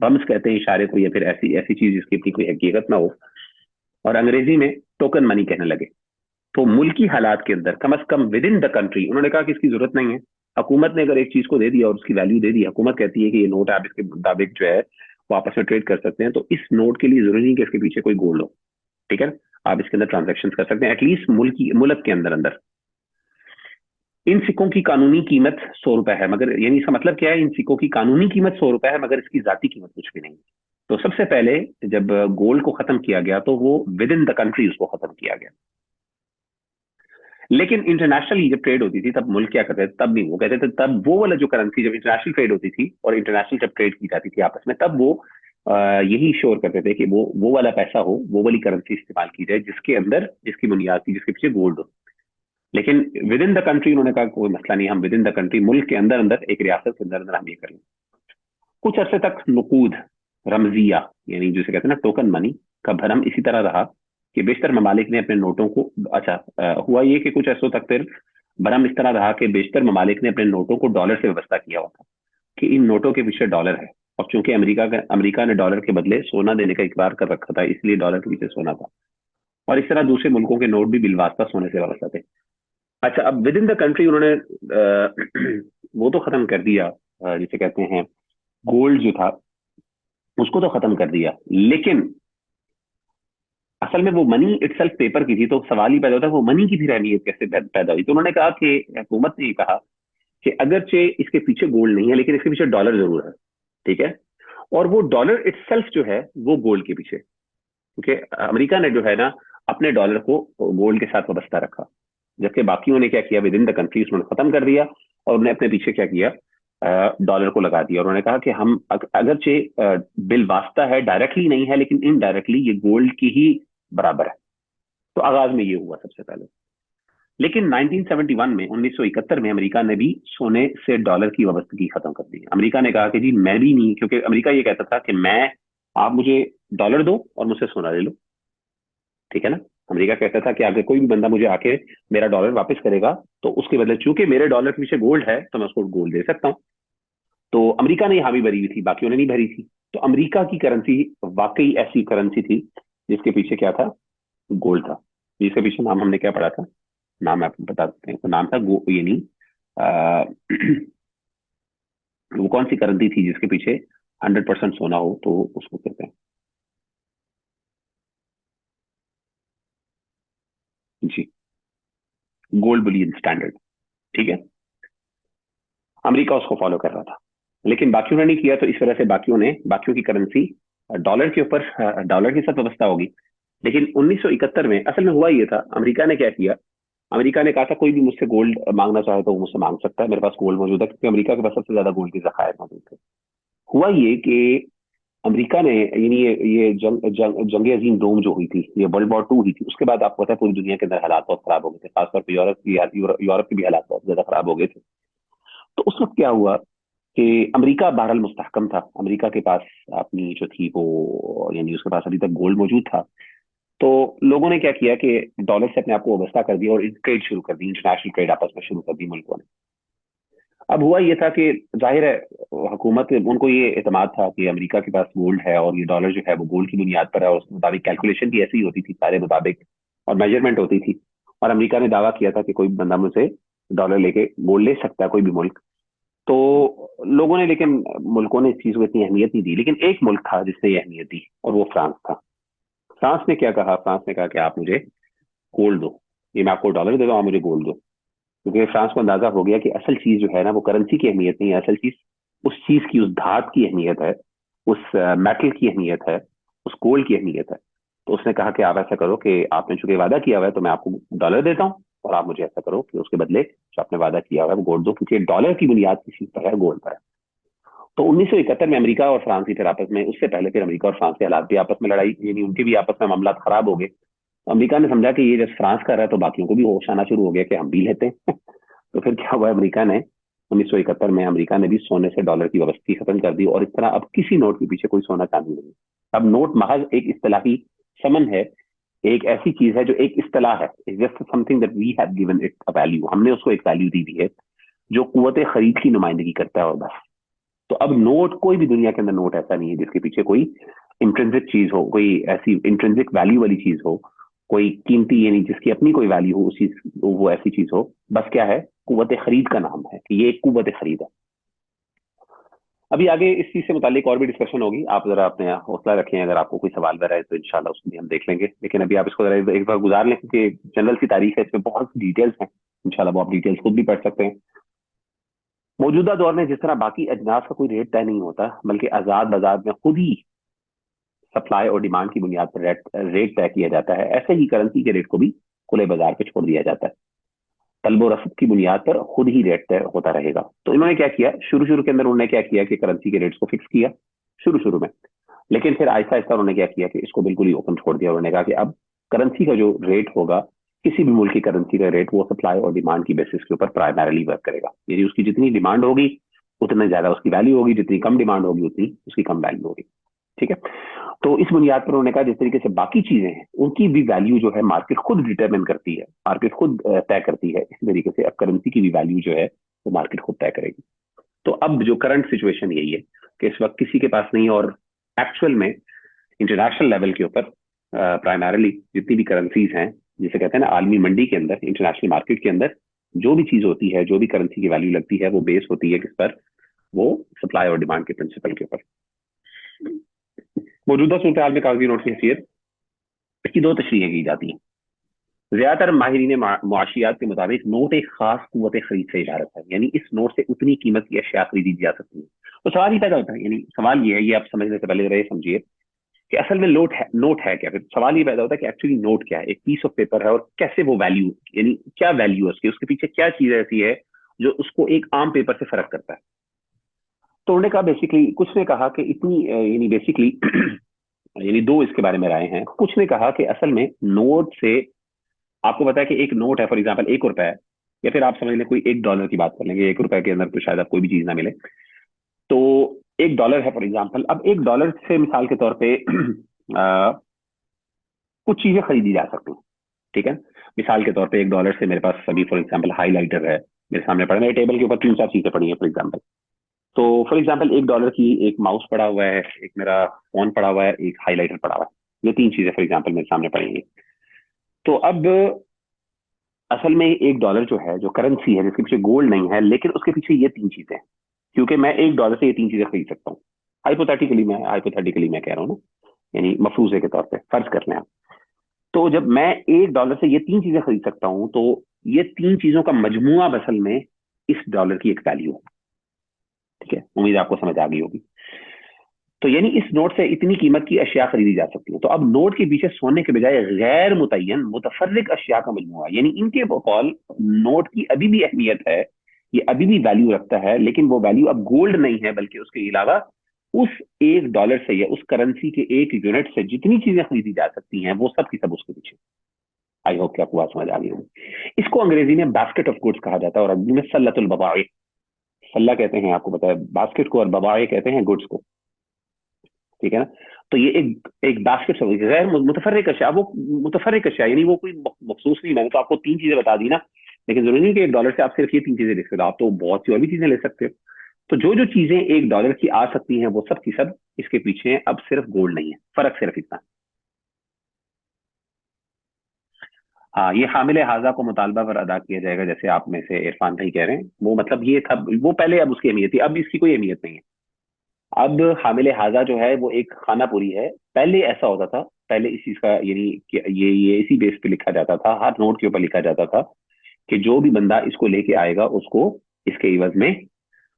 रम्ज कहते हैं इशारे को, या फिर ऐसी ऐसी चीज जिसकी अपनी कोई हकीकत ना हो, और अंग्रेजी में टोकन मनी कहने लगे। तो मुल्की हालात के अंदर कम से come with in the country उन्होंने कहा कि इसकी जरूरत नहीं है। हुकूमत ने अगर एक चीज को दे दिया और उसकी वैल्यू दे दी, हुकूमत कहती है कि ये नोट आप इसके मुताबिक जो है वो आपस में ट्रेड कर सकते हैं, तो इस नोट के लिए जरूरी नहीं कि इसके पीछे कोई गोल्ड हो, ठीक है, आप इसके अंदर ट्रांजेक्शन कर सकते हैं, एटलीस्ट मुल्क के अंदर अंदर। इन सिक्कों की कानूनी कीमत 100 रुपए है, मगर यानी इसका मतलब क्या है, इन सिक्कों की कानूनी कीमत 100 रुपए है, मगर इसकी जाती कीमत कुछ भी नहीं। तो सबसे पहले जब गोल्ड को खत्म किया गया तो वो विद इन द कंट्री उसको खत्म किया गया। लेकिन इंटरनेशनली जब ट्रेड होती थी तब मुल्क क्या करते थे, तब नहीं, वो कहते थे तब वो वाला जो करेंसी, जब इंटरनेशनल ट्रेड होती थी और इंटरनेशनल जब ट्रेड की जाती थी आपस में, तब वो यही श्योर करते थे कि वो वाला पैसा हो, वो वाली करेंसी इस्तेमाल की जाए जिसके अंदर, जिसकी बुनियाद की, जिसके पीछे गोल्ड हो। लेकिन विद इन द कंट्री उन्होंने कहा कोई मसला नहीं, हम विद इन द कंट्री, मुल्क के अंदर अंदर, एक रियासत के अंदर अंदर हम ये करें। कुछ अरसे तक नुकूद रमजिया, यानी जिसे कहते हैं ना टोकन मनी, का भरम इसी तरह रहा कि बेशतर ममालिक ने अपने नोटों को, अच्छा हुआ ये कि कुछ अरसों तक फिर भरम इस तरह रहा कि बेशतर ममालिक ने अपने नोटों को डॉलर से व्यवस्था किया हुआ था कि इन नोटों के पीछे डॉलर है, और चूंकि अमेरिका ने डॉलर के बदले सोना देने का इकरार कर रखा था, इसलिए डॉलर के पीछे सोना था। और इस तरह दूसरे मुल्कों के नोट भी बिलवास्ता सोने से व्यवस्था थे। अच्छा, अब विद इन द कंट्री उन्होंने वो तो खत्म कर दिया, जिसे कहते हैं गोल्ड जो था उसको तो खत्म कर दिया, लेकिन असल में वो मनी इटसेल्फ पेपर की थी, तो सवाल ही पैदा होता है वो मनी की फिर अहमियत कैसे पैदा हुई। तो उन्होंने कहा कि, हुकूमत ने ये कहा कि अगरचे इसके पीछे गोल्ड नहीं है, लेकिन इसके पीछे डॉलर जरूर है, ठीक है, और वो डॉलर इटसेल्फ जो है वो गोल्ड के पीछे, क्योंकि अमेरिका ने जो है ना अपने डॉलर को गोल्ड के साथ वाबस्ता रखा, जबकि बाकियों ने क्या किया, विद इन द कंट्री उन्होंने खत्म कर दिया, और उन्हें अपने पीछे क्या किया, डॉलर को लगा दिया। और उन्होंने कहा कि हम अगरचे बिल वास्ता है, डायरेक्टली नहीं है, लेकिन इनडायरेक्टली ये गोल्ड की ही बराबर है। तो आगाज में ये हुआ सबसे पहले। लेकिन 1971 में, 1971 में अमेरिका ने भी सोने से डॉलर की वाबस्तगी खत्म कर दी। अमेरिका ने कहा कि जी मैं भी नहीं, क्योंकि अमेरिका ये कहता था कि मैं, आप मुझे डॉलर दो और मुझसे सोना ले लो, ठीक है ना। अमेरिका कहता था कि अगर कोई भी बंदा मुझे आके मेरा डॉलर वापस करेगा तो उसके बदले, चूंकि मेरे डॉलर के पीछे गोल्ड है, तो मैं उसको गोल्ड दे सकता हूँ। तो अमेरिका ने हामी भरी हुई थी, बाकियों ने नहीं भरी थी। तो अमेरिका की करेंसी वाकई ऐसी करेंसी थी जिसके पीछे क्या था, गोल्ड था। जिसके पीछे नाम हमने क्या पढ़ा था, नाम आपको बता सकते हैं, तो नाम था यानी वो कौन सी करेंसी थी जिसके पीछे 100% सोना हो तो उसको कहते हैं जी गोल्ड बुलियन स्टैंडर्ड। ठीक है, अमेरिका उसको फॉलो कर रहा था, लेकिन बाकियों ने नहीं किया, तो इस वजह से बाकियों की करेंसी डॉलर के ऊपर डॉलर के साथ व्यवस्था होगी। लेकिन 1971 में असल में हुआ ये था, अमेरिका ने क्या किया, अमेरिका ने कहा था कोई भी मुझसे गोल्ड मांगना चाहे तो वो मुझसे मांग सकता है, मेरे पास गोल्ड मौजूद है, क्योंकि अमेरिका के पास सबसे ज्यादा गोल्ड के जखायर मौजूद थे। हुआ ये कि अमेरिका ने, यानी ये जंग अजीम डोम जो हुई थी, ये वर्ल्ड वॉर 2 हुई थी, उसके बाद आपको पता है पूरी दुनिया के अंदर हालात बहुत खराब हो गए थे, खासतौर पर यूरोप के भी हालात बहुत ज्यादा खराब हो गए थे। तो उस वक्त क्या हुआ कि अमेरिका बहरहाल मुस्तहकम था, अमेरिका के पास अपनी जो थी वो, यानी उसके पास अभी तक गोल्ड मौजूद था। तो लोगों ने क्या किया कि डॉलर से अपने आप को वाबस्ता कर दिया और ट्रेड शुरू कर दी, इंटरनेशनल ट्रेड आपस में शुरू कर दी मुल्कों ने। अब हुआ ये था कि जाहिर है हुकूमत, उनको ये एतमाद था कि अमेरिका के पास गोल्ड है और ये डॉलर जो है वो गोल्ड की बुनियाद पर है, और उसके मुताबिक कैलकुलेशन भी ऐसी ही होती थी सारे मुताबिक, और मेजरमेंट होती थी। और अमेरिका ने दावा किया था कि कोई बंदा मुझसे डॉलर लेके गोल्ड ले सकता है, कोई भी मुल्क। तो लोगों ने, लेकिन मुल्कों ने इस चीज को इतनी अहमियत नहीं दी, लेकिन एक मुल्क था जिसने ये अहमियत दी, और वो फ्रांस था। फ्रांस ने क्या कहा, फ्रांस ने कहा कि आप मुझे गोल्ड दो, ये मैं आपको डॉलर दे रहा हूँ, आप मुझे गोल्ड दो। क्योंकि फ्रांस को अंदाजा हो गया कि असल चीज जो है ना, वो करेंसी की अहमियत नहीं है, असल चीज उस चीज की, उस धात की अहमियत है, उस मेटल की अहमियत है, उस गोल्ड की अहमियत है। तो उसने कहा कि आप ऐसा करो कि आपने चूंकि वादा किया हुआ है तो मैं आपको डॉलर देता हूँ, और आप मुझे ऐसा करो कि उसके बदले जो आपने वादा किया हुआ है वो गोल्ड दो, क्योंकि डॉलर की बुनियाद किसी पर है, गोल्ड पर है। तो 1971 में अमेरिका और फ्रांस ही फिर आपस में, उससे पहले फिर अमेरिका और फ्रांस के हालात भी आपस में लड़ाई, यानी उनके भी आपस में मामला खराब हो गए। तो अमेरिका ने समझा कि ये जब फ्रांस कर रहा है तो बाकियों को भी होश आना शुरू हो गया कि हम भी लेते हैं। तो फिर क्या हुआ, अमेरिका ने 1971 में अमेरिका ने भी सोने से डॉलर की व्यवस्था खत्म कर दी, और इस तरह अब किसी नोट के पीछे कोई सोना चांदी नहीं। अब नोट महज एक इस्तेलाही समन है, एक ऐसी चीज है जो एक इस्तेलाह है, it's just something that we have given it a value, हमने उसको एक वैल्यू दी हुई है जो कुव्वत खरीद की नुमाइंदगी करता है, और बस। तो अब नोट, कोई भी दुनिया के अंदर नोट ऐसा नहीं है जिसके पीछे कोई इंट्रिंसिक चीज हो, कोई ऐसी इंट्रिंसिक वैल्यू वाली चीज हो, कोई कीमती, यानी जिसकी अपनी कोई वैल्यू हो, उस चीज वो ऐसी चीज हो। बस क्या है, कुव्वत खरीद का नाम है कि ये एक कुव्वत खरीद है। अभी आगे इस चीज से मुतालिक और भी डिस्कशन होगी, आप जरा अपने हौसला रखें, अगर आपको कोई सवाल वगैरह है तो इंशाल्लाह उसको भी हम देख लेंगे, लेकिन अभी आप इसको जरा एक बार गुजार लें, क्योंकि जनरल सी तारीख है, इसमें बहुत सी डिटेल्स हैं, इंशाल्लाह वो आप डिटेल्स खुद भी पढ़ सकते हैं। मौजूदा दौर में जिस तरह बाकी अजनास का कोई रेट तय नहीं होता, बल्कि आजाद बाजार में खुद ही सप्लाई और डिमांड की बुनियाद पर रेट तय किया जाता है, ऐसे ही करेंसी के रेट को भी खुले बाजार पे छोड़ दिया जाता है। तलब और रसद की बुनियाद पर खुद ही रेट तय होता रहेगा। तो इन्होंने क्या किया, शुरू शुरू के अंदर उन्होंने क्या किया कि करेंसी के रेट्स को फिक्स किया शुरू शुरू में, लेकिन फिर आहिस्ता आहिस्ता उन्होंने क्या किया कि इसको बिल्कुल ही ओपन छोड़ दिया। उन्होंने कहा कि अब करेंसी का जो रेट होगा, किसी भी मुल्क की करेंसी का रेट, वो सप्लाई और डिमांड की बेसिस के ऊपर प्राइमरली वर्क करेगा, यानी उसकी जितनी डिमांड होगी उतनी ज्यादा उसकी वैल्यू होगी, जितनी कम डिमांड होगी उतनी उसकी कम वैल्यू होगी। ठीक है, तो इस बुनियाद पर उन्होंने कहा जिस तरीके से बाकी चीजें हैं उनकी भी वैल्यू जो है मार्केट खुद डिटरमिन करती है, मार्केट खुद तय करती है, इसी तरीके से अब करेंसी की भी वैल्यू जो है वो मार्केट खुद तय करेगी। तो अब जो करंट सिचुएशन यही है कि इस वक्त किसी के पास नहीं, और एक्चुअल में इंटरनेशनल लेवल के ऊपर प्राइमरली जितनी भी करेंसीज हैं, जिसे कहते हैं ना आलमी मंडी के अंदर, इंटरनेशनल मार्केट के अंदर जो भी चीज होती है, जो भी करेंसी की वैल्यू लगती है, वो बेस होती है किस पर, वो सप्लाई और डिमांड के प्रिंसिपल के ऊपर। मौजूदा सूरत हाल में कागजी नोट की हैसियत, इसकी दो तशरीहें की जाती हैं। ज्यादातर माहिरीन मुआशियात के मुताबिक नोट एक खास कुव्वत खरीद से इबारत है, यानी इस नोट से उतनी कीमत की अशिया खरीदी जा सकती है। तो सवाल ही पैदा होता है, यानी सवाल ये है, ये आप समझने से पहले जरा ये समझिए कि असल में नोट है क्या। फिर सवाल ये पैदा होता है कि एक्चुअली नोट क्या है, एक पीस ऑफ पेपर है, और कैसे वो वैल्यू, यानी क्या वैल्यू है उसकी, उसके पीछे क्या चीज ऐसी है जो उसको एक आम पेपर से फर्क करता है। तो उन्होंने कहा बेसिकली, कुछ ने कहा कि इतनी यानी बेसिकली यानी दो इसके बारे में राय हैं। कुछ ने कहा कि असल में नोट से, आपको पता है कि एक नोट है फॉर एग्जाम्पल 1 रुपए है, या फिर आप समझ लें कोई $1 की बात कर लेंगे, 1 रुपए के अंदर तो शायद आपको कोई भी चीज ना मिले। तो $1 है फॉर एग्जाम्पल, अब $1 से मिसाल के तौर पे कुछ चीजें खरीदी जा सकती हैं। ठीक है, मिसाल के तौर पे $1 से मेरे पास अभी फॉर एग्जाम्पल हाईलाइटर है मेरे सामने पड़ा, मेरे टेबल के ऊपर 3 4 चीजें पड़ी हैं फॉर एग्जाम्पल। तो फॉर एग्जाम्पल $1 की एक माउस पड़ा हुआ है, एक मेरा फोन पड़ा हुआ है, एक हाईलाइटर पड़ा हुआ है, ये 3 चीजें फॉर एग्जाम्पल मेरे सामने पड़ी हैं। तो अब असल में $1 जो है, जो करेंसी है जिसके पीछे गोल्ड नहीं है, लेकिन उसके पीछे ये 3 चीजें हैं, क्योंकि मैं $1 से ये 3 चीजें खरीद सकता हूँ। हाइपोथेटिकली मैं कह रहा हूँ ना, यानी मफरूजे के तौर पे फर्ज कर लें आप। तो जब मैं $1 से ये तीन चीजें खरीद सकता हूं, तो ये तीन चीजों का मजमुआ असल में इस डॉलर की एक वैल्यू है। ठीक है, उम्मीद है आपको समझ आ गई होगी। तो यानी इस नोट से इतनी कीमत की अशिया खरीदी जा सकती है। तो अब नोट के पीछे सोने के बजाय गैर मुतय्यन मुतफर्रिक अशिया का मजमुआ, यानी इनके बकौल नोट की अभी भी अहमियत है, ये अभी भी वैल्यू रखता है, लेकिन वो वैल्यू अब गोल्ड नहीं है, बल्कि उसके अलावा उस $1 से या उस करेंसी के एक यूनिट से जितनी चीजें खरीदी जा सकती हैं वो सब की सब उसके पीछे। आई होप कि आपको बात समझ आ गई होगी। इसको अंग्रेजी में बास्केट ऑफ गुड्स कहा जाता है, और अरबी में सल्लतुल बदाए। सल्ला कहते हैं, आपको पता है, बास्केट को, और बदाए कहते हैं गुड्स को। ठीक है ना। तो ये एक एक बास्केट से गैर मुतफर्रिक अशिया, वो मुतफर्रिक अशिया यानी वो कोई मखसूस नहीं। मैंने तो आपको तीन चीजें बता दी ना, लेकिन जरूरी नहीं कि $1 से आप सिर्फ ये तीन चीजें ले सकते हो, आप तो बहुत सी और भी चीजें ले सकते हो। तो जो जो चीजें $1 की आ सकती हैं वो सब की सब इसके पीछे हैं। अब सिर्फ गोल्ड नहीं है, फर्क सिर्फ इतना। हाँ, ये हामिल हाजा को मुतालबा पर अदा किया जाएगा, जैसे आप में से इरफान भाई कह रहे हैं, वो मतलब ये था वो पहले, अब उसकी अहमियत थी, अब इसकी कोई अहमियत नहीं है। अब हामिल हाजा जो है वो एक खाना पूरी है। पहले ऐसा होता था, पहले इस चीज का यानी कि ये इसी बेस पे लिखा जाता था, हर नोट के ऊपर लिखा जाता था कि जो भी बंदा इसको लेके आएगा उसको इसके इवज में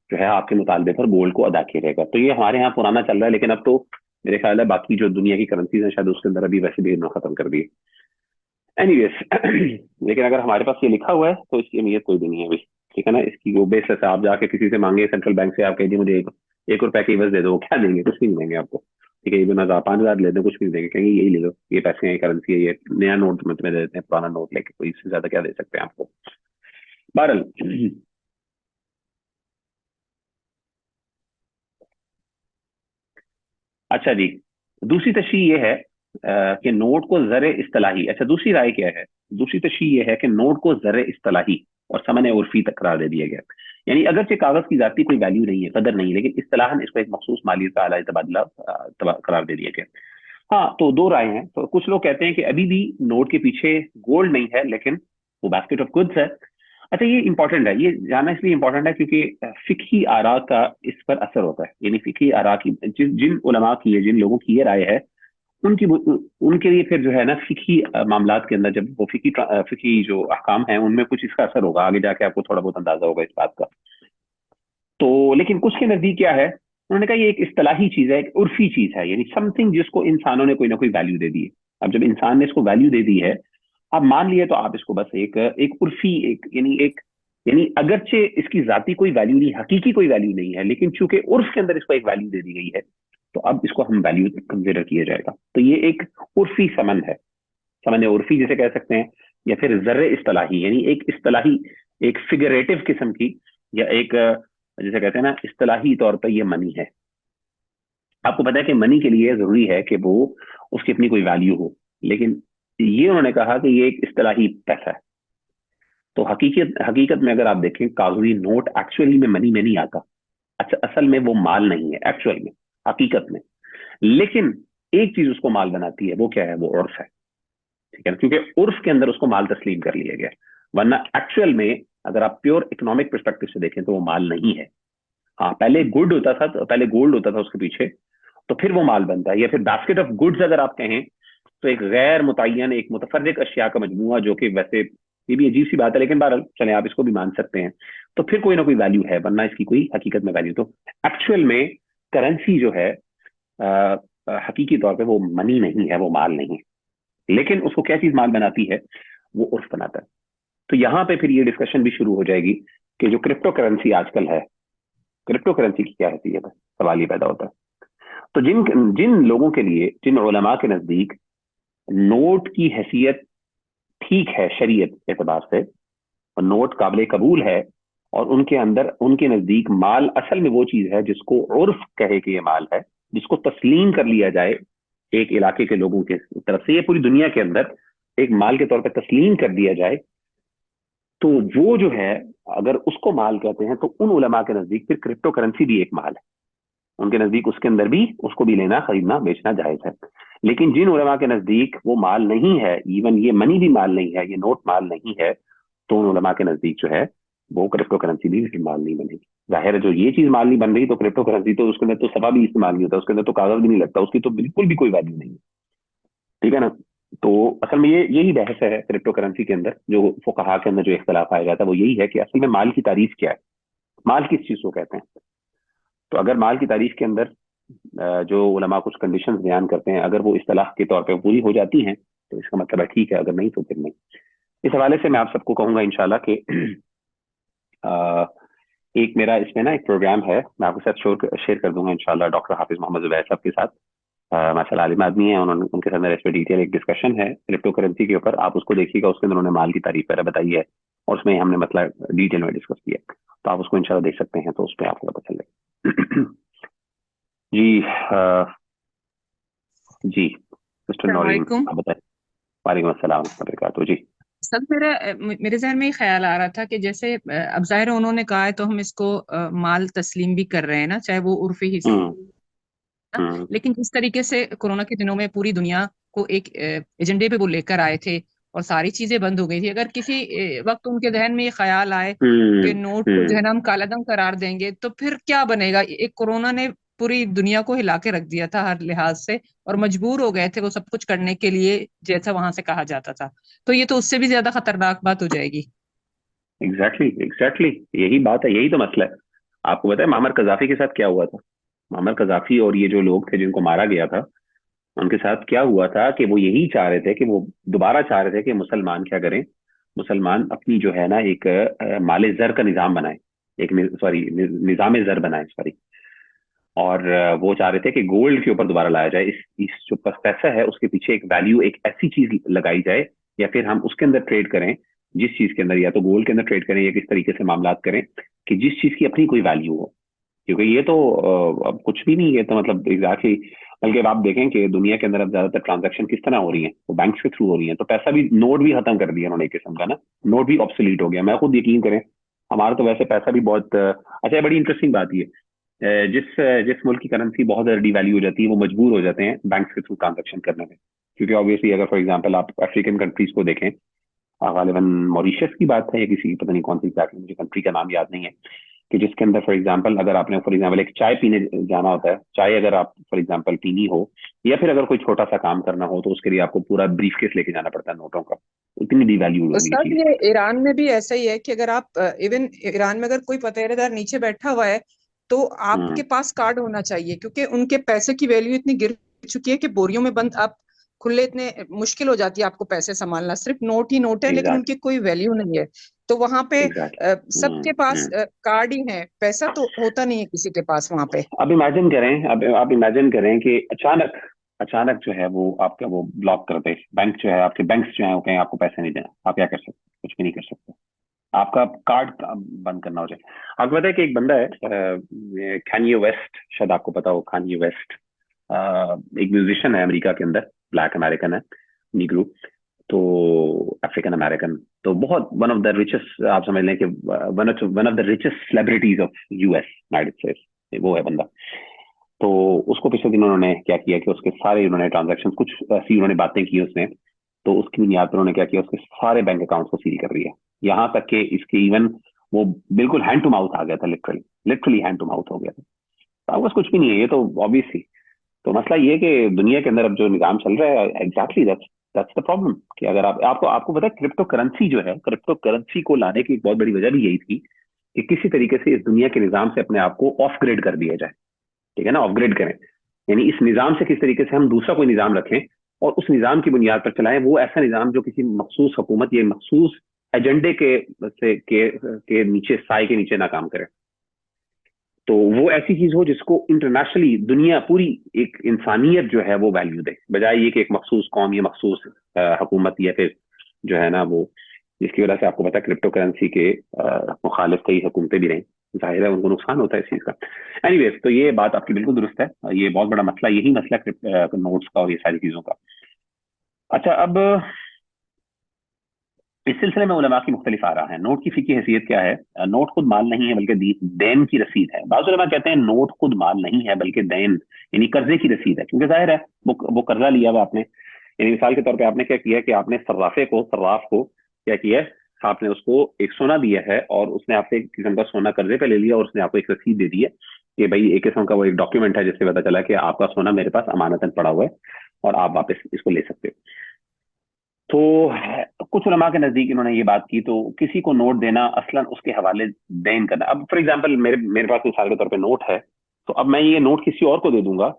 जो है आपके मुतालबे पर गोल्ड को अदा किया जाएगा। तो ये हमारे यहाँ पुराना चल रहा है, लेकिन अब तो मेरे ख्याल है बाकी जो दुनिया की करेंसीज हैं शायद उसके अंदर अभी वैसे भी इन्होंने खत्म कर दिए। एनीवेज लेकिन अगर हमारे पास ये लिखा हुआ है तो इसकी अहमियत कोई भी नहीं है अभी। ठीक है ना, इसकी वो बेसिस है, आप जाके किसी से मांगे सेंट्रल बैंक से, आप कहिए मुझे एक रुपए की एवज दे दो, वो क्या देंगे? कुछ भी नहीं देंगे आपको। ठीक है, ये 5,000 ले दो, कुछ भी नहीं देंगे, कहेंगे यही ले लो, ये पैसे हैं, ये करेंसी है, ये नया नोट में तुम्हें दे देते हैं, पुराना नोट लेके कोई इससे ज्यादा क्या दे सकते हैं आपको। बहरहाल अच्छा जी, दूसरी तशरीह ये है कि नोट को ज़र इस्तिलाही, अच्छा दूसरी राय क्या है, दूसरी तशरीह ये है कि नोट को ज़र इस्तिलाही और समन उर्फी तक करार दे दिया गया। यानी अगरचे कागज की जाती कोई वैल्यू नहीं है, कदर नहीं है, लेकिन इस्तिलाहन इसको एक मखसूस माली का आला तबादला करार दे दिया गया। हाँ, तो दो राय हैं। तो कुछ लोग कहते हैं कि अभी भी नोट के पीछे गोल्ड नहीं है, लेकिन वो बास्केट ऑफ गुड्स है। अच्छा, ये इंपॉर्टेंट है, ये जानना इसलिए इंपॉर्टेंट है क्योंकि फिक्ही आरा का इस पर असर होता है। यानी फिक्ही आरा की जिन उलमा की है, जिन लोगों की ये राय है, उनकी उनके लिए फिर जो है ना फिक्ही मामलात के अंदर जब वो फिक्ही जो अहकाम है उनमें कुछ इसका असर होगा, आगे जाके आपको थोड़ा बहुत अंदाजा होगा इस बात का। तो लेकिन कुछ के नजदीक क्या है, उन्होंने कहा ये एक इस्तिलाही चीज है, एक उर्फी चीज है, यानी समथिंग जिसको इंसानों ने कोई ना कोई वैल्यू दे दी है। अब जब इंसान ने इसको वैल्यू दे दी है, आप मान लिए, तो आप इसको बस एक एक उर्फी, यानी अगरचे इसकी जाती कोई वैल्यू नहीं, हकीकी कोई वैल्यू नहीं है, लेकिन चूंकि उर्फ के अंदर इसको एक वैल्यू दे दी गई है, तो अब इसको हम वैल्यू कंसिडर किया जाएगा। तो ये एक उर्फी समन है, समन उर्फी जिसे कह सकते हैं, या फिर जर्रे इस्तिलाही, यानी एक इस्तिलाही, एक फिगरेटिव किस्म की, या एक जिसे कहते हैं ना इस्तिलाही तौर पर ये मनी है। आपको पता है कि मनी के लिए जरूरी है कि वो उसकी अपनी कोई वैल्यू हो, लेकिन ये उन्होंने कहा कि ये एक इस्तिलाही पैसा है। तो हकीकत हकीकत में अगर आप देखें, कागजी नोट एक्चुअली में मनी में नहीं आता। अच्छा, असल में वो माल नहीं है एक्चुअल में, हकीकत में। लेकिन एक चीज उसको माल बनाती है, वो क्या है? वो उर्फ है। ठीक है ना, क्योंकि उर्फ के अंदर उसको माल तस्लीम कर लिया गया, वरना एक्चुअल में अगर आप प्योर इकोनॉमिक परस्पेक्टिव से देखें तो वो माल नहीं है। हाँ, पहले गुड होता था, तो पहले गोल्ड होता था उसके पीछे, तो फिर वो माल बनता है। या फिर बास्केट ऑफ गुड्स अगर आप कहें, तो एक गैर मुतय्यन, एक मुतफर्रिक अशिया का मजमुआ, जो कि वैसे ये भी अजीब सी बात है, लेकिन बहरहाल चले आप इसको भी मान सकते हैं। तो फिर कोई ना कोई वैल्यू है, वरना इसकी कोई हकीकत में वैल्यू, तो एक्चुअल में करेंसी जो है हकीकी तौर पे वो मनी नहीं है, वो माल नहीं है। लेकिन उसको क्या चीज माल बनाती है? वो उर्फ बनाता है। तो यहाँ पे फिर ये डिस्कशन भी शुरू हो जाएगी कि जो क्रिप्टो करेंसी आजकल है, क्रिप्टो करेंसी की क्या हैसियत है, सवाल ये पैदा होता है। तो जिन जिन लोगों के लिए, जिन उलमा के नजदीक नोट की हैसियत ठीक है शरीयत एतबार से, और नोट काबिल कबूल है, और उनके अंदर उनके नजदीक माल असल में वो चीज है जिसको उर्फ कहे कि ये माल है, जिसको तस्लीम कर लिया जाए एक इलाके के लोगों के तरफ से, ये पूरी दुनिया के अंदर एक माल के तौर पर तस्लीम कर दिया जाए, तो वो जो है, अगर उसको माल कहते हैं, तो उन उलमा के नजदीक फिर क्रिप्टो करेंसी भी एक माल है। उनके नजदीक उसके अंदर भी उसको भी लेना, खरीदना, बेचना जायज है। लेकिन जिन उलमा के नजदीक वो माल नहीं है, इवन ये मनी भी माल नहीं है, ये नोट माल नहीं है, तो उन उलमा के नजदीक जो है वो क्रिप्टो करेंसी भी इस्तेमाल नहीं बनेगी। जाहिर है, जो ये चीज माल नहीं बन रही तो क्रिप्टो करेंसी तो उसके अंदर तो सफा भी इस्तेमाल नहीं होता, उसके अंदर तो कागज भी नहीं लगता, उसकी तो बिल्कुल भी कोई वैल्यू नहीं है। ठीक है ना। तो असल में ये यही बहस है क्रिप्टो करेंसी के अंदर, जो फुकहा के अंदर जो इख्तलाफ आया जाता है वो यही है कि असल में माल की तारीफ क्या है, माल किस चीज को कहते हैं। तो अगर माल की तारीफ के अंदर जो उलमा कुछ कंडीशंस बयान करते हैं, अगर वो इस्तिलाह के तौर पे पूरी हो जाती हैं तो इसका मतलब है ठीक है, अगर नहीं तो फिर नहीं। इस हवाले से मैं आप सबको कहूंगा इंशाल्लाह कि अ, एक मेरा इसमें ना एक प्रोग्राम है, मैं आपके साथ शेयर कर दूंगा इंशाल्लाह, डॉक्टर हाफिज मोहम्मद जुबैर साहब के साथ। माशाल्लाह आलिम आदमी है, उन्होंने उनके साथ मेरा इस पर डिटेल एक डिस्कशन है क्रिप्टो करेंसी के ऊपर, आप उसको देखिएगा। उसके अंदर उन्होंने माल की तारीफ वगैरह बताई है और उसमें हमने मतलब डिटेल में डिस्कस किया, तो आप उसको इंशाल्लाह देख सकते हैं, तो उस पर आपको पता चलेगा। जी जी मिस्टर नौरीन, अस्सलामुअलैकुम। आप बताएं। वालेकुम अस्सलाम व रहमतुल्लाहि व बरकातहू। जी। सर मेरे जहन में ये ख्याल आ रहा था कि जैसे अब जाहिर है उन्होंने कहा है तो हम इसको माल तस्लीम भी कर रहे हैं ना, चाहे वो उर्फी हिस्सा, हम्म हम्म लेकिन जिस तरीके से कोरोना के दिनों में पूरी दुनिया को एक एजेंडे पे वो लेकर आए थे और सारी चीजें बंद हो गई थी, अगर किसी वक्त उनके जहन में ये ख्याल आए हम्म कि नोट को जो हम्म है ना हम कालाधन करार देंगे, तो फिर क्या बनेगा। एक कोरोना ने पूरी दुनिया को हिला के रख दिया था हर लिहाज से, और मजबूर हो गए थे वो सब कुछ करने के लिए जैसा वहां से कहा जाता था। तो ये तो उससे भी ज्यादा खतरनाक बात हो जाएगी। एग्जैक्टली एग्जैक्टली, यही बात है, यही तो मसला है। आपको पता है मामर कजाफी के साथ क्या हुआ था? मामर कजाफी और ये जो लोग थे जिनको मारा गया था, उनके साथ क्या हुआ था कि वो यही चाह रहे थे कि वो दोबारा चाह रहे थे कि मुसलमान क्या करें, मुसलमान अपनी जो है ना एक माले जर का निजाम बनाए, एक सॉरी निजाम जर बनाए, सॉरी। और वो चाह रहे थे कि गोल्ड के ऊपर दोबारा लाया जाए, इस जो पैसा है उसके पीछे एक वैल्यू, एक ऐसी चीज लगाई जाए, या फिर हम उसके अंदर ट्रेड करें, जिस चीज के अंदर, या तो गोल्ड के अंदर ट्रेड करें या किस तरीके से मामलात करें कि जिस चीज की अपनी कोई वैल्यू हो। क्योंकि ये तो अब कुछ भी नहीं है, तो मतलब एग्जैक्टली, बल्कि अब आप देखें कि दुनिया के अंदर अब ज्यादातर ट्रांजैक्शन किस तरह हो रही है, वो बैंक्स के थ्रू हो रही है, तो पैसा भी, नोट भी खत्म कर दिया उन्होंने एक किस्म का ना, नोट भी ऑब्सोलीट हो गया। मैं खुद यकीन करें, हमारा तो वैसे पैसा भी बहुत अच्छा, बड़ी इंटरेस्टिंग बात ये, जिस मुल्क की करेंसी बहुत ज्यादा डिवैल्यू हो जाती है वो मजबूर हो जाते हैं बैंक्स के थ्रू ट्रांजेक्शन करने में। क्योंकि ऑब्वियसली अगर फॉर एग्जांपल आप अफ्रीकन कंट्रीज को देखें, गालिबन मॉरिशस की बात है या किसी पता नहीं कौन सी एग्जैक्टली, मुझे कंट्री का नाम याद नहीं है, कि जिसके अंदर फॉर एग्जांपल अगर आपने फॉर एग्जांपल एक चाय पीने जाना होता है, चाय अगर आप फॉर एग्जांपल पीनी हो, या फिर अगर कोई छोटा सा काम करना हो, तो उसके लिए आपको पूरा ब्रीफ केस लेके जाना पड़ता है नोटों का। इतनी डिवैल्यू हो गई उस्ताद, चीज। ये ईरान में भी ऐसा ही है कि अगर आप इवन ईरान में अगर कोई पहरेदार नीचे बैठा हुआ है तो हम्म आपके पास कार्ड होना चाहिए, क्योंकि उनके पैसे की वैल्यू इतनी गिर चुकी है कि बोरियों में बंद आप खुले इतने मुश्किल हो जाती है आपको पैसे संभालना। सिर्फ नोट ही नोट है, लेकिन एग्जैक्ट उनकी कोई वैल्यू नहीं है। तो वहां पे एग्जैक्टली। सबके पास कार्ड ही है, पैसा तो होता नहीं है किसी के पास वहां पे। अब इमेजिन करें, अब आप इमेजिन करें कि अचानक अचानक जो है वो आपका वो ब्लॉक कर दे, बैंक जो है, आपके बैंक्स जो है वो कहें आपको पैसे नहीं देना, आप क्या कर सकते हैं? कुछ भी नहीं कर सकते, आपका कार्ड बंद करना हो जाए। आपको पता है कि एक बंदा है खानिये वेस्ट, शायद आपको पता हो खानिये वेस्ट, एक म्यूजिशियन है अमेरिका के अंदर, ब्लैक अमेरिकन है, नीग्रो, तो अफ्रीकन अमेरिकन, तो बहुत वन ऑफ द रिचेस्ट, आप समझ लें कि one of the richest celebrities of US, United states, वो है बंदा। तो उसको पिछले दिन उन्होंने क्या किया कि उसके सारे उन्होंने ट्रांजैक्शन, कुछ ऐसी उन्होंने बातें की उसने, तो उसकी बुनियाद पर उन्होंने क्या किया, उसके सारे बैंक अकाउंट्स को सील कर दिया। यहाँ तक कि इसके इवन वो बिल्कुल हैंड टू माउथ आ गया था, literally literally hand to mouth हो गया था। तो आपको कुछ भी नहीं है, ये तो ऑब्वियस ही। तो मसला ये है कि दुनिया के अंदर अब जो निजाम चल रहा है, exactly that's that's the problem, कि अगर आपको आपको पता है क्रिप्टो करेंसी जो है, क्रिप्टो करेंसी को लाने की एक बहुत बड़ी वजह भी यही थी कि किसी तरीके से इस दुनिया के निजाम से अपने आप को ऑफ ग्रेड कर दिया जाए। ठीक है ना, अपग्रेड करें, यानी इस निजाम से किस तरीके से हम दूसरा कोई निजाम रखें और उस निजाम की बुनियाद पर चलाएं, वो ऐसा निजाम जो किसी मखसूस हुकूमत या मखसूस एजेंडे के नीचे, साए के नीचे ना काम करे। तो वो ऐसी चीज हो जिसको इंटरनेशनली दुनिया पूरी, एक इंसानियत जो है वो वैल्यू दे, बजाय ये कि एक मखसूस कौम या मखसूस हुकूमत, या फिर जो है ना वो, जिसकी वजह से आपको पता है क्रिप्टो करेंसी के मुखालिफ कई हुकूमतें भी रहीं, जाहिर है उनको नुकसान होता है इस चीज का। एनीवेज, तो ये बात आपकी बिल्कुल दुरुस्त है, ये बहुत बड़ा मसला, यही मसला नोट्स का और ये सारी चीजों का। अच्छा, अब इस सिलसिले में उलमा की मुख्तलिफ आ रहा है, नोट की फिकी हैसियत क्या है? नोट खुद माल नहीं है बल्कि देन की रसीद है। बाज़ उलमा कहते हैं नोट खुद माल नहीं है बल्कि देन, यानी कर्जे की रसीद है, क्योंकि जाहिर है वो कर्जा लिया हुआ आपने, यानी मिसाल के तौर पे आपने क्या किया कि आपने सर्राफे को, सर्राफ को क्या किया, आपने उसको एक सोना दिया है और उसने आपसे एक किस्म का सोना कर्जे पे ले लिया और उसने आपको एक रसीद दे दी है कि भाई एक किस्म का वो एक डॉक्यूमेंट है जिससे पता चला कि आपका सोना मेरे पास अमानतन पड़ा हुआ है और आप वापस इसको ले सकते हो। तो कुछ उलमा के नजदीक इन्होंने ये बात की, तो किसी को नोट देना असलन उसके हवाले देन करना। अब फॉर एग्जाम्पल मेरे मेरे पास मिसाल के तौर पे नोट है, तो अब मैं ये नोट किसी और को दे दूंगा,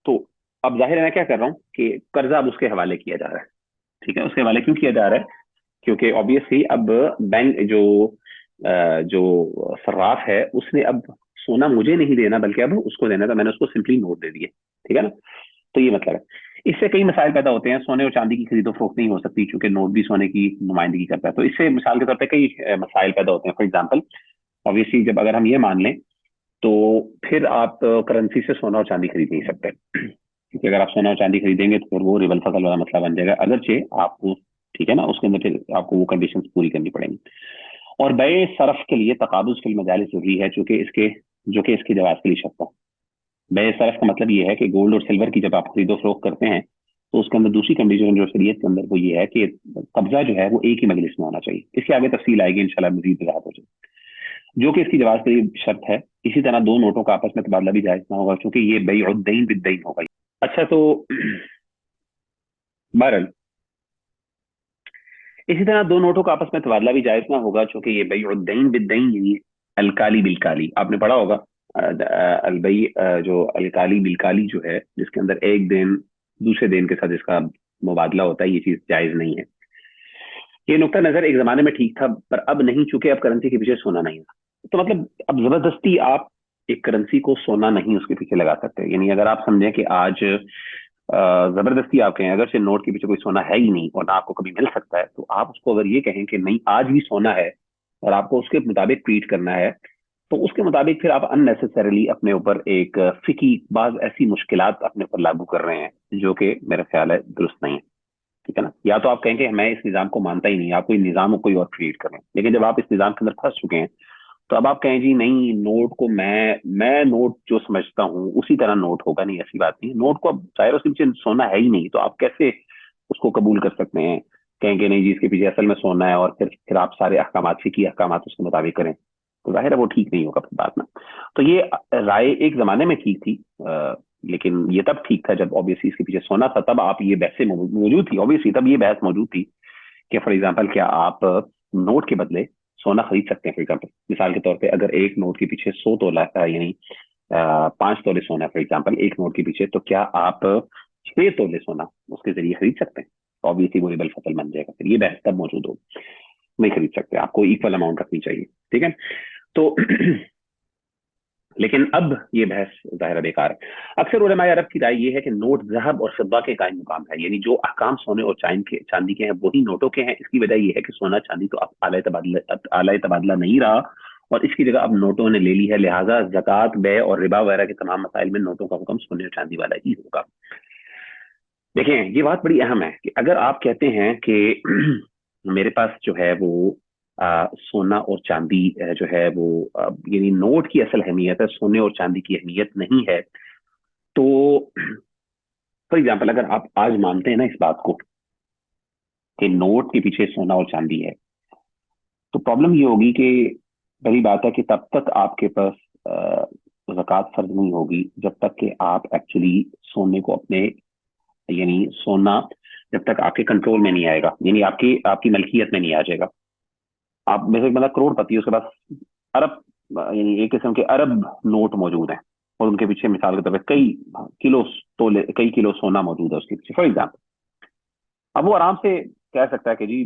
तो अब जाहिर है मैं क्या कर रहा हूँ कि कर्जा अब उसके हवाले किया जा रहा है। ठीक है, उसके हवाले क्यों किया जा रहा है? क्योंकि ऑब्वियसली अब बैंक जो सर्राफ है उसने अब सोना मुझे नहीं देना बल्कि अब उसको देना था, मैंने उसको सिंपली नोट दे दिए। ठीक है ना? तो ये मतलब है। इससे कई मसाइल पैदा होते हैं। सोने और चांदी की खरीदो फरोख्त नहीं हो सकती क्योंकि नोट भी सोने की नुमाइंदगी करता है। तो इससे मिसाल के तौर पर कई मसाइल पैदा होते हैं। फॉर एग्जाम्पल ऑब्वियसली जब अगर हम ये मान लें तो फिर आप करेंसी से सोना और चांदी खरीद नहीं सकते, क्योंकि अगर आप सोना और चांदी खरीदेंगे तो फिर वो रिबल फजल वाला मसला बन जाएगा, अगरचे आपको, ठीक है ना, उसके अंदर फिर आपको वो कंडीशंस पूरी करनी पड़ेंगी। और बे सरफ के लिए तकाबुज फिल मजालिस जरूरी है, जो कि इसकी जवाब के लिए शर्त है। बे सरफ का मतलब ये है कि गोल्ड और सिल्वर की जब आप खरीदो फरोख्त करते हैं तो उसके अंदर दूसरी कंडीशन जो शरीयत के अंदर वो ये है कि कब्जा जो है वो एक ही मजलिस में होना चाहिए। इसके आगे तफसील आएगी इंशाल्लाह, मजीद वजाहत हो जाए, जो कि इसकी जवाब के लिए शर्त है। इसी तरह दो नोटों का आपस में तबादला भी जायज ना होगा क्योंकि ये बैउद्दैन बिद्दैन होगा। अच्छा, तो बहरल इसी तरह दो नोटों का आपस में तबादला भी जायज ना होगा क्योंकि ये बैउद्दैन बिद्दैन यानी अलकाली बिलकाली आपने पढ़ा होगा। अलबई जो अलकाली बिलकाली जो है जिसके अंदर एक दिन दूसरे दिन के साथ जिसका मुबादला होता है, ये चीज जायज नहीं है। ये नुक्ता नजर एक जमाने में ठीक था पर अब नहीं, चूंकि अब करेंसी के पीछे सोना नहीं है। तो मतलब अब जबरदस्ती आप एक करेंसी को सोना नहीं उसके पीछे लगा सकते। यानी अगर आप समझें कि आज जबरदस्ती आप कहें अगर से नोट के पीछे कोई सोना है ही नहीं और ना आपको कभी मिल सकता है, तो आप उसको अगर ये कहें कि नहीं आज भी सोना है और आपको उसके मुताबिक ट्रीट करना है, तो उसके मुताबिक फिर आप अननेसेसरीली अपने ऊपर एक फिकी बाज ऐसी मुश्किलात अपने ऊपर लागू कर रहे हैं जो कि मेरा ख्याल है दुरुस्त नहीं है। ठीक है ना? या तो आप कहेंगे मैं इस निज़ाम को मानता ही नहीं, आप कोई निज़ाम को कोई और क्रिएट करें, लेकिन जब आप इस निज़ाम के अंदर फंस चुके हैं तो अब आप कहें जी नहीं नोट को मैं नोट जो समझता हूँ उसी तरह नोट होगा, नहीं ऐसी बात नहीं है। नोट को अब जाहिर उसके पीछे सोना है ही नहीं तो आप कैसे उसको कबूल कर सकते हैं? कहेंगे नहीं जी इसके पीछे असल में सोना है और फिर आप सारे अहकाम फिकी अहकाम उसके मुताबिक करें, तो जाहिर है वो ठीक नहीं होगा फिर बाद में। तो ये राय एक जमाने में ठीक थी, लेकिन ये तब ठीक था जब ऑब्वियसली इसके पीछे सोना था, तब आप ये बहसें मौजूद थी, ऑब्वियसली तब ये बहस मौजूद थी कि फॉर एग्जाम्पल क्या आप नोट के बदले सोना खरीद सकते हैं। फॉर एग्जाम्पल मिसाल के तौर पे अगर एक नोट के पीछे 100 तोला यानी 5 तोले सोना है फॉर एग्जाम्पल एक नोट के पीछे, तो क्या आप 6 तोले सोना उसके जरिए खरीद सकते हैं? ऑब्वियसली वो रिबल फसल बन जाएगा, फिर ये बहस तब मौजूद हो। नहीं खरीद सकते, आपको इक्वल अमाउंट रखनी चाहिए। ठीक है, तो लेकिन अब ये बहस जाहिर बेकार है। अक्सर उलमा अरब की राय ये है कि नोट जहब और फिद्दा के कायम मुकाम है, यानी जो अहकाम सोने और चांदी के हैं वही नोटों के हैं। इसकी वजह यह है कि सोना चांदी तो अब आला तबादला नहीं रहा और इसकी जगह अब नोटों ने ले ली है, लिहाजा जक़ात बे और रिबा वगैरह के तमाम मसाइल में नोटों का हुक्म सोने और चांदी वाला ही होगा। देखें ये बात बड़ी अहम है कि अगर आप कहते हैं कि मेरे पास जो है वो सोना और चांदी जो है वो यानी नोट की असल अहमियत है, सोने और चांदी की अहमियत नहीं है, तो फॉर एग्जाम्पल अगर आप आज मानते हैं ना इस बात को कि नोट के पीछे सोना और चांदी है, तो प्रॉब्लम ये होगी कि पहली बात है कि तब तक आपके पास ज़कात फर्ज नहीं होगी जब तक कि आप एक्चुअली सोने को अपने, यानी सोना जब तक आपके कंट्रोल में नहीं आएगा, यानी आपकी आपकी मलकियत में नहीं आ जाएगा। आप में से एक बंदा करोड़पति है, उसके पास अरब यानी एक किस्म के अरब नोट मौजूद हैं और उनके पीछे मिसाल के तौर पर कई किलो सोना मौजूद है उसके पीछे फॉर एग्जाम्पल। अब वो आराम से कह सकता है कि जी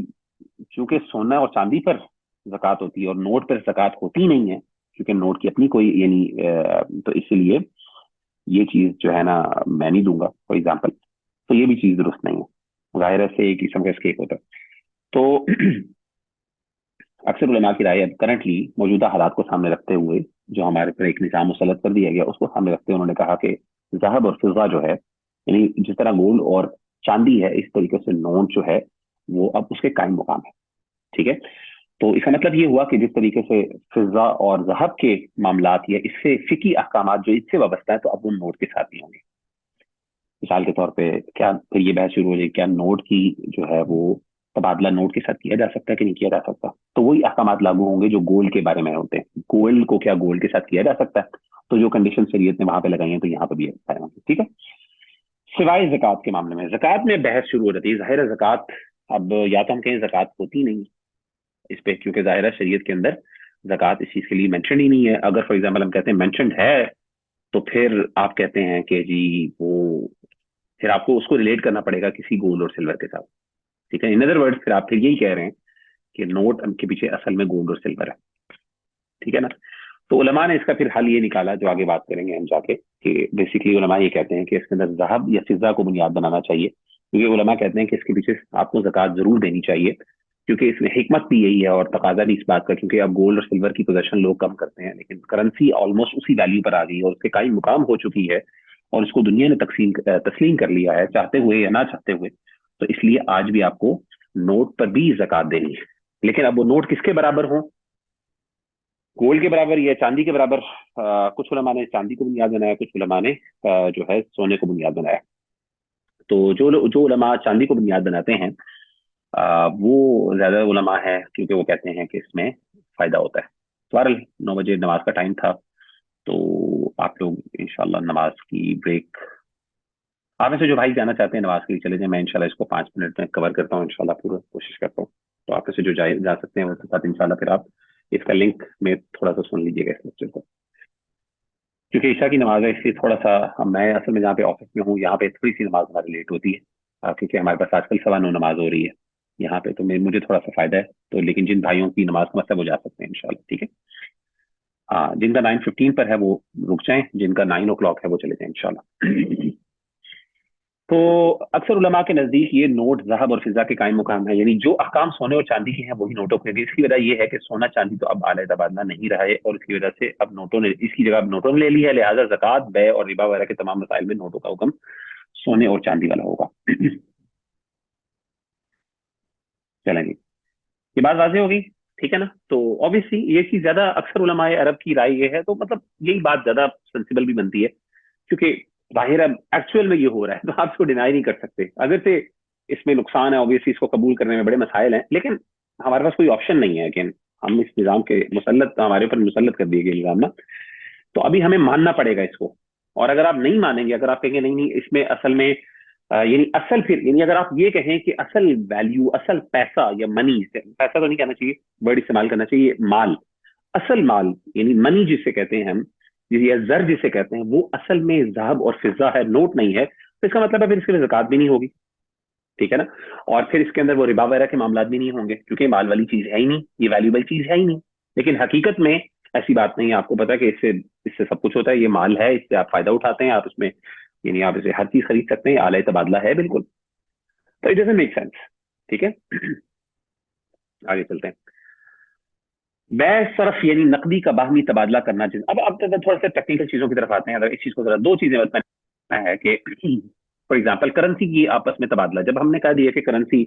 चूंकि सोना और चांदी पर जक़ात होती है और नोट पर जक़ात होती नहीं है क्योंकि नोट की अपनी कोई यानी तो इसीलिए ये चीज जो है ना मैं नहीं दूंगा फॉर एग्जाम्पल, तो ये भी चीज दुरुस्त नहीं है। जाहिर से एक किस्म का स्केप होता है। तो अक्सर उलमा की राय अब करंटली मौजूदा हालात को सामने रखते हुए जो हमारे पर एक निज़ाम मुसल्लत कर दिया गया उसको सामने रखते हुए उन्होंने कहा कि ज़हब और फिज़्ज़ा जो है यानी जिस तरह गोल्ड और चांदी है इस तरीके से नोट जो है वो अब उसके कायम मुकाम है। ठीक है, तो इसका मतलब ये हुआ कि जिस तरीके से फिज़्ज़ा और ज़हब के मामलात या इससे फिकी अहकामात जो इससे वाबस्ता है तो अब वो नोट के साथ ही होंगे। मिसाल के तौर पे क्या फिर ये बहस शुरू हो जाएगी क्या नोट की जो है वो तबादला नोट के साथ किया जा सकता है कि नहीं किया जा सकता, तो वही अहकामात लागू होंगे जो गोल्ड के बारे में होते हैं। गोल्ड को क्या गोल्ड के साथ किया जा सकता है, तो जो कंडीशन शरीयत ने वहां पे लगाई है तो यहाँ पे भी अप्लाई होंगे। ठीक है। सिवाय जक़ात के मामले में, जक़ात में बहस शुरू हो जाती है। जाहिर है जक़ात, अब या तो हम कहें जक़ात होती नहीं इस पे, क्योंकि जाहिर है शरीयत के अंदर जक़ात इस चीज के लिए मेंशन ही नहीं है। अगर फॉर एग्जाम्पल हम कहते हैं मेंशन है, तो फिर आप कहते हैं कि जी वो, फिर आपको उसको रिलेट करना पड़ेगा किसी गोल्ड और सिल्वर के साथ। ठीक है। इन अदर वर्ड्स फिर आप फिर यही कह रहे हैं कि नोट के पीछे असल में गोल्ड और सिल्वर है। ठीक है ना। तो उलमा ने इसका फिर हल ये निकाला, जो आगे बात करेंगे हम जाके, कि बेसिकली उलमा ये कहते हैं कि इसके अंदर ज़हब या फिज़ा को बुनियाद बनाना चाहिए, क्योंकि उलमा कहते हैं कि इसके पीछे आपको ज़कात जरूर देनी चाहिए, क्योंकि इसमें हिकमत भी यही है और तकाजा भी इस बात का, क्योंकि अब गोल्ड और सिल्वर की पोजेशन लोग कम करते हैं, लेकिन करेंसी ऑलमोस्ट उसी वैल्यू पर आ गई है और उसके कायम मुकाम हो चुकी है, और उसको दुनिया ने तस्लीम कर लिया है, चाहते हुए या ना चाहते हुए। तो इसलिए आज भी आपको नोट पर भी ज़कात देनी है। लेकिन अब वो नोट किसके बराबर हो, गोल्ड के बराबर या चांदी के बराबर? कुछ उलमा ने चांदी को बुनियाद बनाया, कुछ उलमा ने जो है सोने को बुनियाद बनाया। तो जो उलमा चांदी को बुनियाद बनाते हैं, वो ज्यादा उलमा है, क्योंकि वो कहते हैं कि इसमें फायदा होता है। बहरहाल 9 बजे नमाज का टाइम था, तो आप लोग इंशाल्लाह नमाज की ब्रेक, आप में से जो भाई जाना चाहते हैं नमाज के लिए चले जाए, मैं इंशाल्लाह इसको 5 मिनट में कवर करता हूँ, इंशाल्लाह पूरा कोशिश करता हूँ। तो आप में से जो जा सकते हैं वो साथ इंशाल्लाह फिर आप इसका लिंक में थोड़ा सा सुन लीजिएगा इस लेक्चर को, क्योंकि ईशा की नमाज है, इसलिए थोड़ा सा मैं असल में जहाँ पे ऑफिस में हूँ यहाँ पे थोड़ी सी नमाज हमारी लेट होती है, क्योंकि हमारे पास आजकल 9:15 नमाज हो रही है यहाँ पे, तो मुझे थोड़ा सा फायदा है। तो लेकिन जिन भाइयों की नमाज का मतलब वो जा सकते हैं इंशाल्लाह। ठीक है। हाँ, जिनका 9:15 पर है वो रुक जाएं, जिनका 9 o'clock है वो चले जाएं इंशाल्लाह। तो अक्सर उलमा के नजदीक ये नोट ज़हब और फिजा के कायम मुकाम है, यानी जो अहकाम सोने और चांदी के हैं वही नोटों के हैं। इसकी वजह यह है कि सोना चांदी तो अब आले तबादला नहीं रहा है, और इसकी वजह से अब नोटों ने इसकी जगह अब नोटों ने ले ली है, लिहाजा ज़कात, बै और रिबा वगैरह के तमाम मसाइल में नोटों का हुक्म सोने और चांदी वाला होगा। चलेंगे, ये बात वाज़ेह होगी। ठीक है ना। तो ऑब्वियसली ये चीज ज्यादा अक्सर उलमाए अरब की राय ये है, तो मतलब यही बात ज्यादा सेंसिबल भी बनती है, क्योंकि जाहिर है एक्चुअल में ये हो रहा है, तो आप इसको डिनाई नहीं कर सकते। अगर से इसमें नुकसान है, ऑब्वियसली इसको कबूल करने में बड़े मसाइल हैं, लेकिन हमारे पास कोई ऑप्शन नहीं है। लेकिन हम इस निज़ाम के मुसल्लत, हमारे ऊपर मुसल्लत कर दिए गए निज़ाम ना, तो अभी हमें मानना पड़ेगा इसको। और अगर आप नहीं मानेंगे, अगर आप कहेंगे नहीं नहीं इसमें असल में यानी असल, फिर यानी अगर आप ये कहें कि असल वैल्यू, असल पैसा या मनी, पैसा तो नहीं कहना चाहिए, वर्ड इस्तेमाल करना चाहिए माल, असल माल यानी मनी जिसे कहते हैं हम, या जर जिसे कहते हैं, वो असल में ज़हब और फिजा है, नोट नहीं है, तो इसका मतलब है फिर इसके लिए ज़कात भी नहीं होगी। ठीक है ना। और फिर इसके अंदर वो रिबा वगैरह के मामला भी नहीं होंगे, क्योंकि माल वाली चीज है ही नहीं, ये वैल्यूबल चीज है ही नहीं। लेकिन हकीकत में ऐसी बात नहीं है, आपको पता है कि इससे इससे सब कुछ होता है, ये माल है, इससे आप फायदा उठाते हैं, आप इसमें यानी आप इसे हर चीज खरीद सकते हैं, आले तबादला है बिल्कुल। तो इट डजंट मेक सेंस। ठीक है। आगे चलते हैं। बै सरफ यानी नकदी का बाहमी तबादला करना चाहिए। अब थोड़ा सा टेक्निकल चीजों की तरफ आते हैं। अगर इस चीज को जरा, दो चीजें बताना है कि फॉर एग्जाम्पल करेंसी की आपस में तबादला, जब हमने कह दिया कि करेंसी,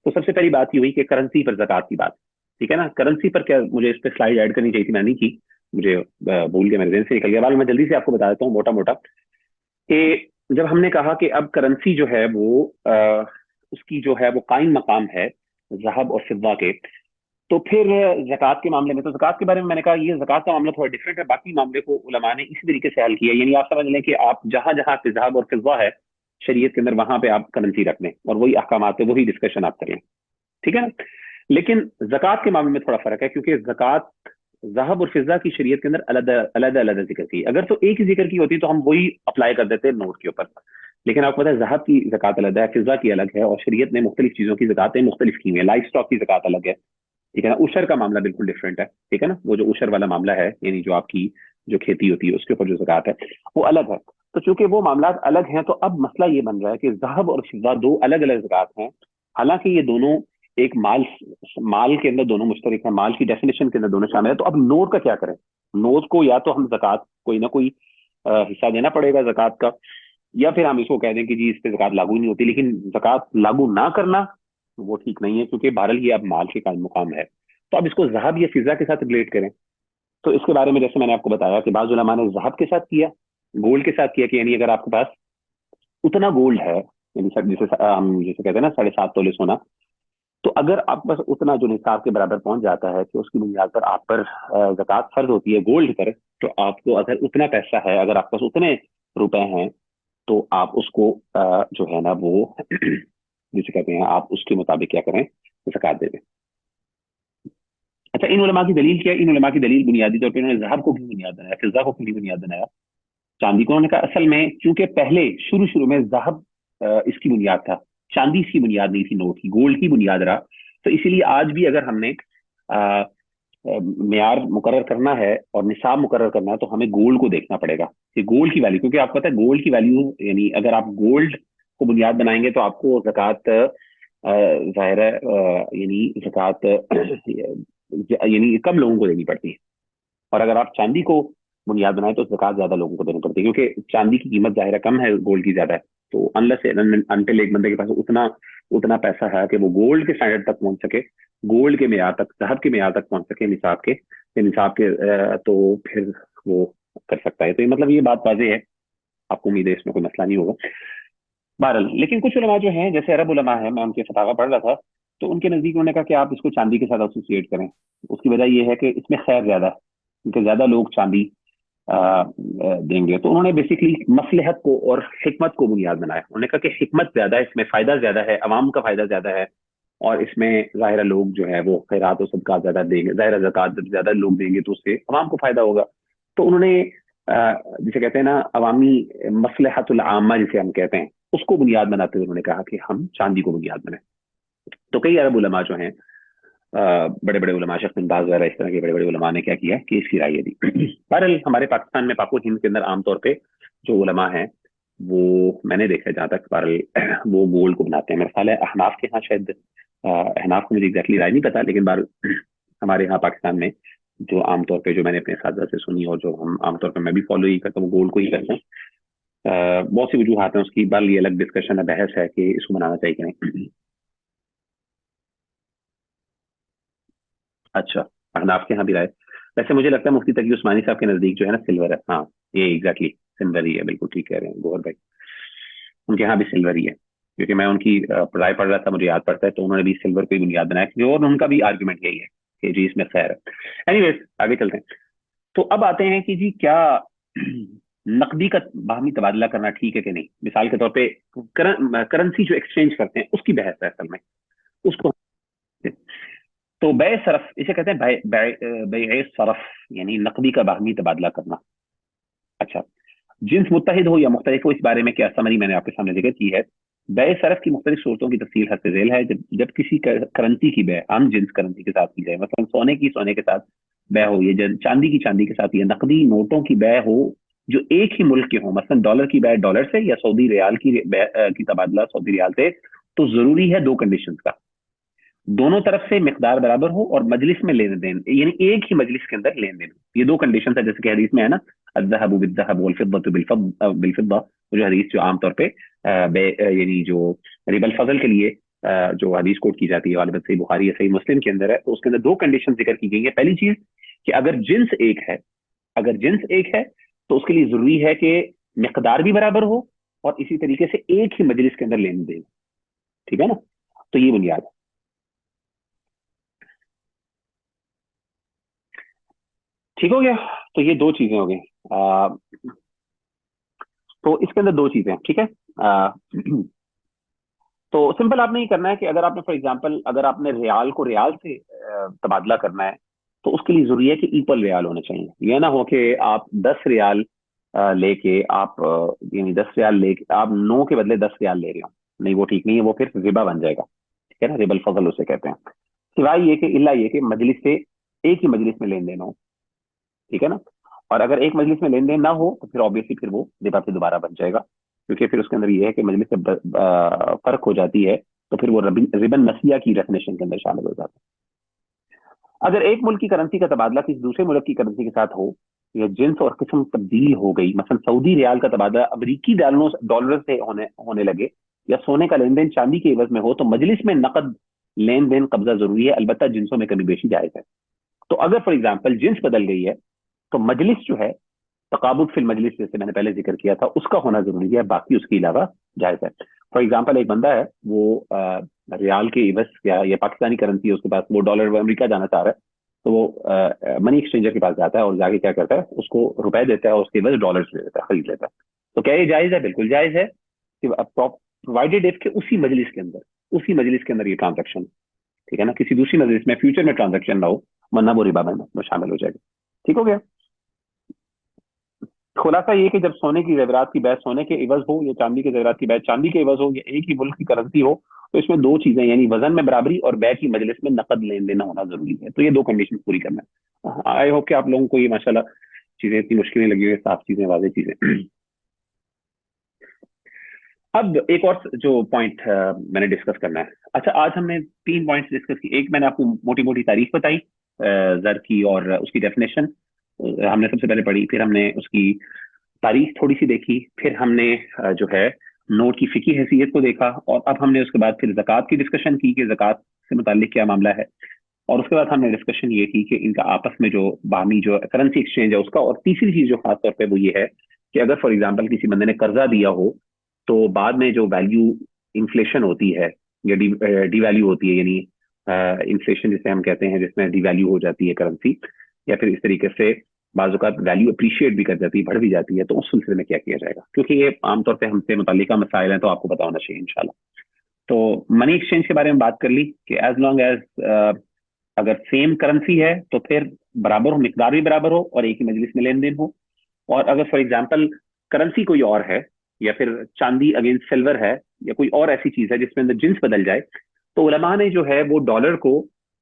तो सबसे पहली बात ये हुई कि करेंसी पर जक़ात की बात। ठीक है ना। करेंसी पर क्या, मुझे इस पर स्लाइड ऐड करनी चाहिए थी, मैंने नहीं की, मुझे भूल के मेरे दिन से निकल गया। वाल मैं जल्दी से आपको बता देता हूँ मोटा मोटा, कि जब हमने कहा कि अब करेंसी जो है वो उसकी जो है वो कायम मकाम है ज़हब और फिज़्ज़ा के, तो फिर ज़कात के मामले में, तो ज़कात के बारे में मैंने कहा ये ज़कात का मामला थोड़ा डिफरेंट है, बाकी मामले को उलमा ने इसी तरीके से हल किया। यानी आप समझ लें कि आप जहां जहां ज़हब और फिज़्ज़ा है शरीयत के अंदर, वहां पे आप करेंसी रख लें और वही अहकामात है, वही डिस्कशन आप करें। ठीक है ना। लेकिन ज़कात के मामले में थोड़ा फर्क है, क्योंकि ज़कात ज़हब और फिज़्ज़ा की शरीयत के अंदर अलग अलग अलग जिक्र की। अगर तो एक ही जिक्र की होती तो हम वही अप्लाई कर देते नोट के ऊपर, लेकिन आपको पता है ज़हब की ज़कात अलग है, फिज़्ज़ा की अलग है, और शरीयत ने मुख्तलिफ चीजों की ज़कातें मुख्तलिफ की हैं। लाइफ स्टॉक की ज़कात अलग है। ठीक है ना। उशर का मामला बिल्कुल डिफरेंट है। ठीक है ना। वो जो उशर वाला मामला है, यानी जो आपकी जो खेती होती है उसके ऊपर जो ज़कात है वो अलग है। तो चूंकि वो मामला अलग हैं, तो अब मसला ये बन रहा है कि ज़हब और फिज़्ज़ा दो अलग अलग ज़कात हैं, हालांकि ये दोनों एक माल, माल के अंदर दोनों मुश्तरक है, माल की डेफिनेशन के अंदर दोनों शामिल है। तो अब नोट का क्या करें? नोट को या तो हम ज़कात कोई ना कोई हिस्सा देना पड़ेगा ज़कात का, या फिर हम इसको कह दें कि जी इस पे ज़कात लागू नहीं होती। लेकिन ज़कात लागू ना करना वो ठीक नहीं है, क्योंकि बहरहाल ये अब माल के कायम मुकाम है। तो अब इसको ज़हब या फिज़ा के साथ रिलेट करें, तो इसके बारे में जैसे मैंने आपको बताया कि बाज़ उलमा ने ज़हब के साथ किया, गोल्ड के साथ किया, कि यानी अगर आपके पास उतना गोल्ड है, यानी जिसे हम जिसे कहते हैं ना 7.5 तोले सोना, तो अगर आप बस उतना जो निसाब के बराबर पहुंच जाता है कि उसकी बुनियाद पर आप पर ज़कात फर्ज होती है गोल्ड पर, तो आपको अगर उतना पैसा है, अगर आपके पास उतने रुपए हैं, तो आप उसको जो है ना वो जिसे कहते हैं, आप उसके मुताबिक क्या करें, ज़कात दे दें। अच्छा, इन उलमा की दलील क्या है? इन उलमा की दलील बुनियादी तौर पर इन्होंने ज़हब को क्यों बुनियाद बनाया, फिज़्ज़ा को क्यों बुनियाद बनाया, चांदी को? उन्होंने कहा असल में क्योंकि पहले शुरू शुरू में ज़हब इसकी बुनियाद था, चांदी इसकी बुनियाद नहीं थी, नोट की, गोल्ड की बुनियाद रहा। तो इसीलिए आज भी अगर हमने मेयार मुकर्रर करना है और निसाब मुकर्रर करना है, तो हमें गोल्ड को देखना पड़ेगा कि गोल्ड की वैल्यू, क्योंकि आपको पता है गोल्ड की वैल्यू, यानी अगर आप गोल्ड को बुनियाद बनाएंगे तो आपको ज़कात जाहिर है यानी ज़कात यानी कम लोगों को देनी पड़ती है। और अगर आप चांदी को बुनियाद बनाए तो ज़कात ज्यादा लोगों को देनी पड़ती है, क्योंकि चांदी की कीमत जाहिर है कम है, गोल्ड की ज्यादा है। तो अनलेस अनटिल एक बंदे के पास उतना उतना पैसा है कि वो गोल्ड के स्टैंडर्ड तक पहुंच सके, गोल्ड के मेयार तक, ज़हब के मेयार तक पहुंच सके, निसाब के तो फिर वो कर सकता है। तो ये मतलब ये बात वाज़ेह है, आपको उम्मीद है इसमें कोई मसला नहीं होगा। बहरहाल, लेकिन कुछ उलमा जो हैं, जैसे अरब उलमा है, मैं उनके फतावा पढ़ रहा था, तो उनके नजदीक उन्होंने कहा कि आप इसको चांदी के साथ एसोसिएट करें। उसकी वजह यह है कि इसमें खैर ज्यादा है, क्योंकि ज्यादा लोग चांदी देंगे। तो उन्होंने बेसिकली मसलहत को और हिकमत को बुनियाद बनाया। उन्होंने कहा कि हिकमत ज्यादा है, इसमें फायदा ज्यादा है, अवाम का फायदा ज्यादा है, और इसमें ज़ाहिर लोग जो है वो खैरात और सदका ज्यादा देंगे, ज़ाहिर ज़कात जब ज्यादा लोग देंगे तो उससे अवाम को फायदा होगा। तो उन्होंने जिसे कहते हैं ना अवामी मसलहतुल आमा जिसे हम कहते हैं, उसको बुनियाद बनाते हुए उन्होंने कहा कि हम चांदी को बुनियाद बनाए। तो कई अरब उलमा जो हैं, बड़े बड़े उलमा, शेख बिन बाज वगैरह, इस तरह के बड़े बड़े उलमा ने क्या किया कि इसकी राय ये दी। बहरहाल हमारे पाकिस्तान में, पाको हिंद के अंदर आमतौर पे जो उलमा हैं, वो मैंने देखा है जहाँ तक, बहरहाल वो गोल्ड को बनाते हैं। मेरा ख्याल है अहनाफ के यहाँ शायद, अहनाफ को मुझे एग्जैक्टली राय नहीं पता, लेकिन बार हमारे यहाँ पाकिस्तान में जो आमतौर पे, जो मैंने अपने साथी से सुनी और जो हम आमतौर पे मैं भी फॉलो ही करता हूँ, वो गोल्ड को ही करते हैं। बहुत सी वजूहत हैं उसकी, बाल ये अलग डिस्कशन है, बहस है कि इसको बनाना चाहिए कि नहीं। अच्छा, अहनाफ के यहाँ भी राय। वैसे मुझे लगता है मुफ्ती तकी उस्मानी साहब के नजदीक जो है ना सिल्वर है। हाँ, ये एग्जैक्टली सिल्वर ही है, बिल्कुल ठीक कह रहे हैं गौहर भाई, उनके यहाँ भी सिल्वर ही है। क्योंकि मैं उनकी राय पढ़ रहा था, मुझे याद पड़ता है, तो उन्होंने भी सिल्वर को ही बुनियाद बनाया, क्योंकि और उनका भी आर्ग्यूमेंट यही है कि जी इसमें खैर है। एनीवेज, आगे चलते हैं। तो अब आते हैं कि जी क्या नकदी का बाहमी तबादला करना ठीक है कि नहीं। मिसाल के तौर पे करेंसी जो एक्सचेंज करते हैं उसकी बहस है असल में, उसको। तो बे सरफ इसे कहते हैं, बे सरफ, यानी नकदी का बाहमी तबादला करना। अच्छा, जिन्स मुत्तहिद हो या मुख्तलिफ हो, इस बारे में क्या समरी मैंने आपके सामने जिक्र की है। बे सरफ की मुख्तलिफ सूरतों की तफसील हद से झेल है। जब किसी करेंसी की बे हम जिन्स करेंसी के साथ की जाए, मतलब सोने की सोने के साथ बे हो, ये चांदी की चांदी के साथ, या नकदी नोटों की बे हो जो एक ही मुल्क के हो, मसलन डॉलर की बे डॉलर से, या सऊदी रियाल की तबादला सऊदी रियाल से, तो जरूरी है दो कंडीशन का, दोनों तरफ से मिकदार बराबर हो और मजलिस में लेन देन, यानी एक ही मजलिस के अंदर लेन देन। ये दो कंडीशन है, जैसे कि हदीस में है ना, अज़्ज़हबु बिज़्ज़हब वल फिद्दतु बिल फिद्दा, जो हदीस जो आमतौर पे यानी जो रिबल फजल के लिए जो हदीस कोट की जाती है, वालिबत सही बुखारी या सही मुस्लिम के अंदर है, तो उसके अंदर दो कंडीशन जिक्र की गई है। पहली चीज कि अगर जिन्स एक है, अगर जिन्स एक है तो उसके लिए जरूरी है कि मिकदार भी बराबर हो और इसी तरीके से एक ही मजलिस के अंदर लेन देन। ठीक है ना, तो ये बुनियाद है। ठीक हो गया। तो ये दो चीजें हो गई। तो इसके अंदर दो चीजें हैं, ठीक है। आ, तो सिंपल आपने ये करना है कि अगर आपने फॉर एग्जांपल, अगर आपने रियाल को रियाल से तबादला करना है, तो उसके लिए जरूरी है कि इक्वल रियाल होने चाहिए। ये ना हो कि आप 10 रियाल लेके आप यानी 10 रियाल लेके आप 9 के बदले 10 रियाल ले रहे हो, नहीं वो ठीक नहीं है, वो फिर रिबा बन जाएगा। ठीक है ना, रिबल फजल उसे कहते हैं। सिवाय ये कि इल्ला ये कि मजलिस से, एक ही मजलिस में लेन देन हो। ठीक है ना, और अगर एक मजलिस में लेन देन ना हो तो फिर ऑब्वियसली फिर वो रिबा से दोबारा बन जाएगा, क्योंकि फिर उसके अंदर ये है कि मजलिस से फर्क हो जाती है, तो फिर वो रिबन नसिया की डेफिनेशन के अंदर शामिल हो जाता है। अगर एक मुल्क की करेंसी का तबादला किसी दूसरे मुल्क की करेंसी के साथ हो, या जिन्स और किस्म तब्दील हो गई, मसलन सऊदी रियाल का तबादला अमरीकी डॉलर से होने होने लगे, या सोने का लेन देन चांदी के एवज में हो, तो मजलिस में नकद लेन देन कब्जा जरूरी है, अलबत्ता जिन्सों में कमी बेशी जायज है। तो अगर फॉर एग्जाम्पल जिन्स बदल गई है, तो मजलिस जो है तकाबुद फिल मजलिस जैसे मैंने पहले जिक्र किया था उसका होना जरूरी है, बाकी उसके अलावा जायज है। फॉर एग्जाम्पल एक बंदा है वो रियाल के इवज या ये पाकिस्तानी करेंसी है उसके पास, वो डॉलर अमेरिका जाना चाह रहा है, तो वो मनी एक्सचेंजर के पास जाता है और जाके क्या करता है, उसको रुपए देता है और उसके इवज डॉलर ले लेता है, खरीद लेता है। तो क्या ये जायज है? बिल्कुल जायज है, कि प्रोवाइडेड इफ के उसी मजलिस के अंदर ये ट्रांजेक्शन, ठीक है ना, किसी दूसरी मजलिस में फ्यूचर में ट्रांजेक्शन ना हो, वरना वो रिबा में शामिल हो जाएगा। ठीक हो गया। खुलासा ये कि जब सोने की जेवरात की बैच सोने के इवज हो या चांदी के जेवरात की बैच चांदी के इवज हो या एक ही मुल्क की करेंसी हो, तो इसमें दो चीजें यानी वजन में बराबरी और बैच की मजलिस में नकद लेन देना होना जरूरी है। तो ये दो कंडीशन पूरी करना है। आई होप कि आप लोगों को ये माशाल्लाह चीजें इतनी मुश्किल नहीं लगी हुई, साफ चीजें, वाज़ेह चीजें। अब एक और जो पॉइंट मैंने डिस्कस करना है। अच्छा, आज हमने 3 पॉइंट्स डिस्कस की। एक मैंने आपको मोटी मोटी तारीफ बताई जर की और उसकी डेफिनेशन हमने सबसे पहले पढ़ी, फिर हमने उसकी तारीख थोड़ी सी देखी, फिर हमने जो है नोट की फिकी हैसियत को देखा, और अब हमने उसके बाद फिर ज़कात की डिस्कशन की कि ज़कात से मुताल्लिक क्या मामला है, और उसके बाद हमने डिस्कशन ये की कि इनका आपस में जो बाहमी जो करेंसी एक्सचेंज है उसका, और तीसरी चीज जो खास तौर पे वो ये है कि अगर फॉर एग्जांपल किसी बंदे ने कर्जा दिया हो तो बाद में जो वैल्यू इन्फ्लेशन होती है या डिवैल्यू होती है, यानी इन्फ्लेशन जिसे हम कहते हैं, जिसमें डिवैल्यू हो जाती है करेंसी, या फिर इस तरीके से बाज़ औक़ात वैल्यू अप्रिशिएट भी कर जाती है, बढ़ भी जाती है, तो उस सिलसिले में क्या किया जाएगा, क्योंकि ये आमतौर पर हमसे मुताल्लिका मसाइल हैं, तो आपको पता होना चाहिए इंशाल्लाह। तो मनी एक्सचेंज के बारे में बात कर ली कि एज लॉन्ग एज अगर सेम करेंसी है तो फिर बराबर हो, मिकदार भी बराबर हो और एक ही मजलिस में लेन देन हो। और अगर फॉर एग्जांपल करेंसी कोई और है या फिर चांदी अगेंस्ट सिल्वर है या कोई और ऐसी चीज है जिसमें अंदर जिन्स बदल जाए, तो उलमा ने जो है वो डॉलर को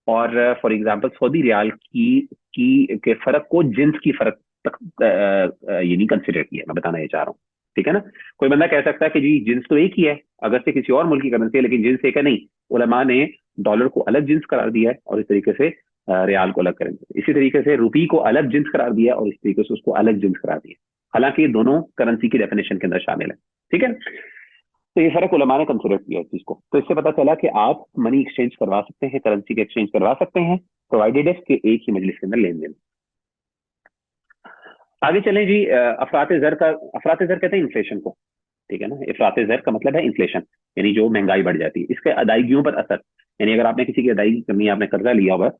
और फॉर एग्जांपल सऊदी रियाल की के फर्क को जिन्स की फर्क तक ये नहीं कंसिडर किया। मैं बताना ये चाह रहा हूँ, ठीक है ना। कोई बंदा कह सकता है कि जी जिन्स तो एक ही है, अगर से किसी और मुल्क की करेंसी है, लेकिन जिन्स एक है। नहीं, उलमा ने डॉलर को अलग जिन्स करार दिया है और इस तरीके से रियाल को अलग करेंगे, इसी तरीके से रुपी को अलग जिन्स करार दिया और इस तरीके से उसको अलग जिन्स करार दिया, हालांकि दोनों करेंसी की डेफिनेशन के अंदर शामिल है, ठीक है। तो ये फर्क उलमा ने कंसिडर किया इस चीज को। तो इससे पता चला कि आप मनी एक्सचेंज करवा सकते हैं, करेंसी के एक्सचेंज करवा सकते हैं, प्रोवाइडेड है कि एक ही मजलिस के अंदर लेन देन। आगे चलें जी। अफरात जर कहते हैं इन्फ्लेशन को, ठीक है ना। इफरात ज़र का मतलब है इन्फ्लेशन, यानी जो महंगाई बढ़ जाती है, इसके अदायगियों पर असर। यानी अगर आपने किसी की अदायगी करनी है, आपने कर्जा लिया हुआ है,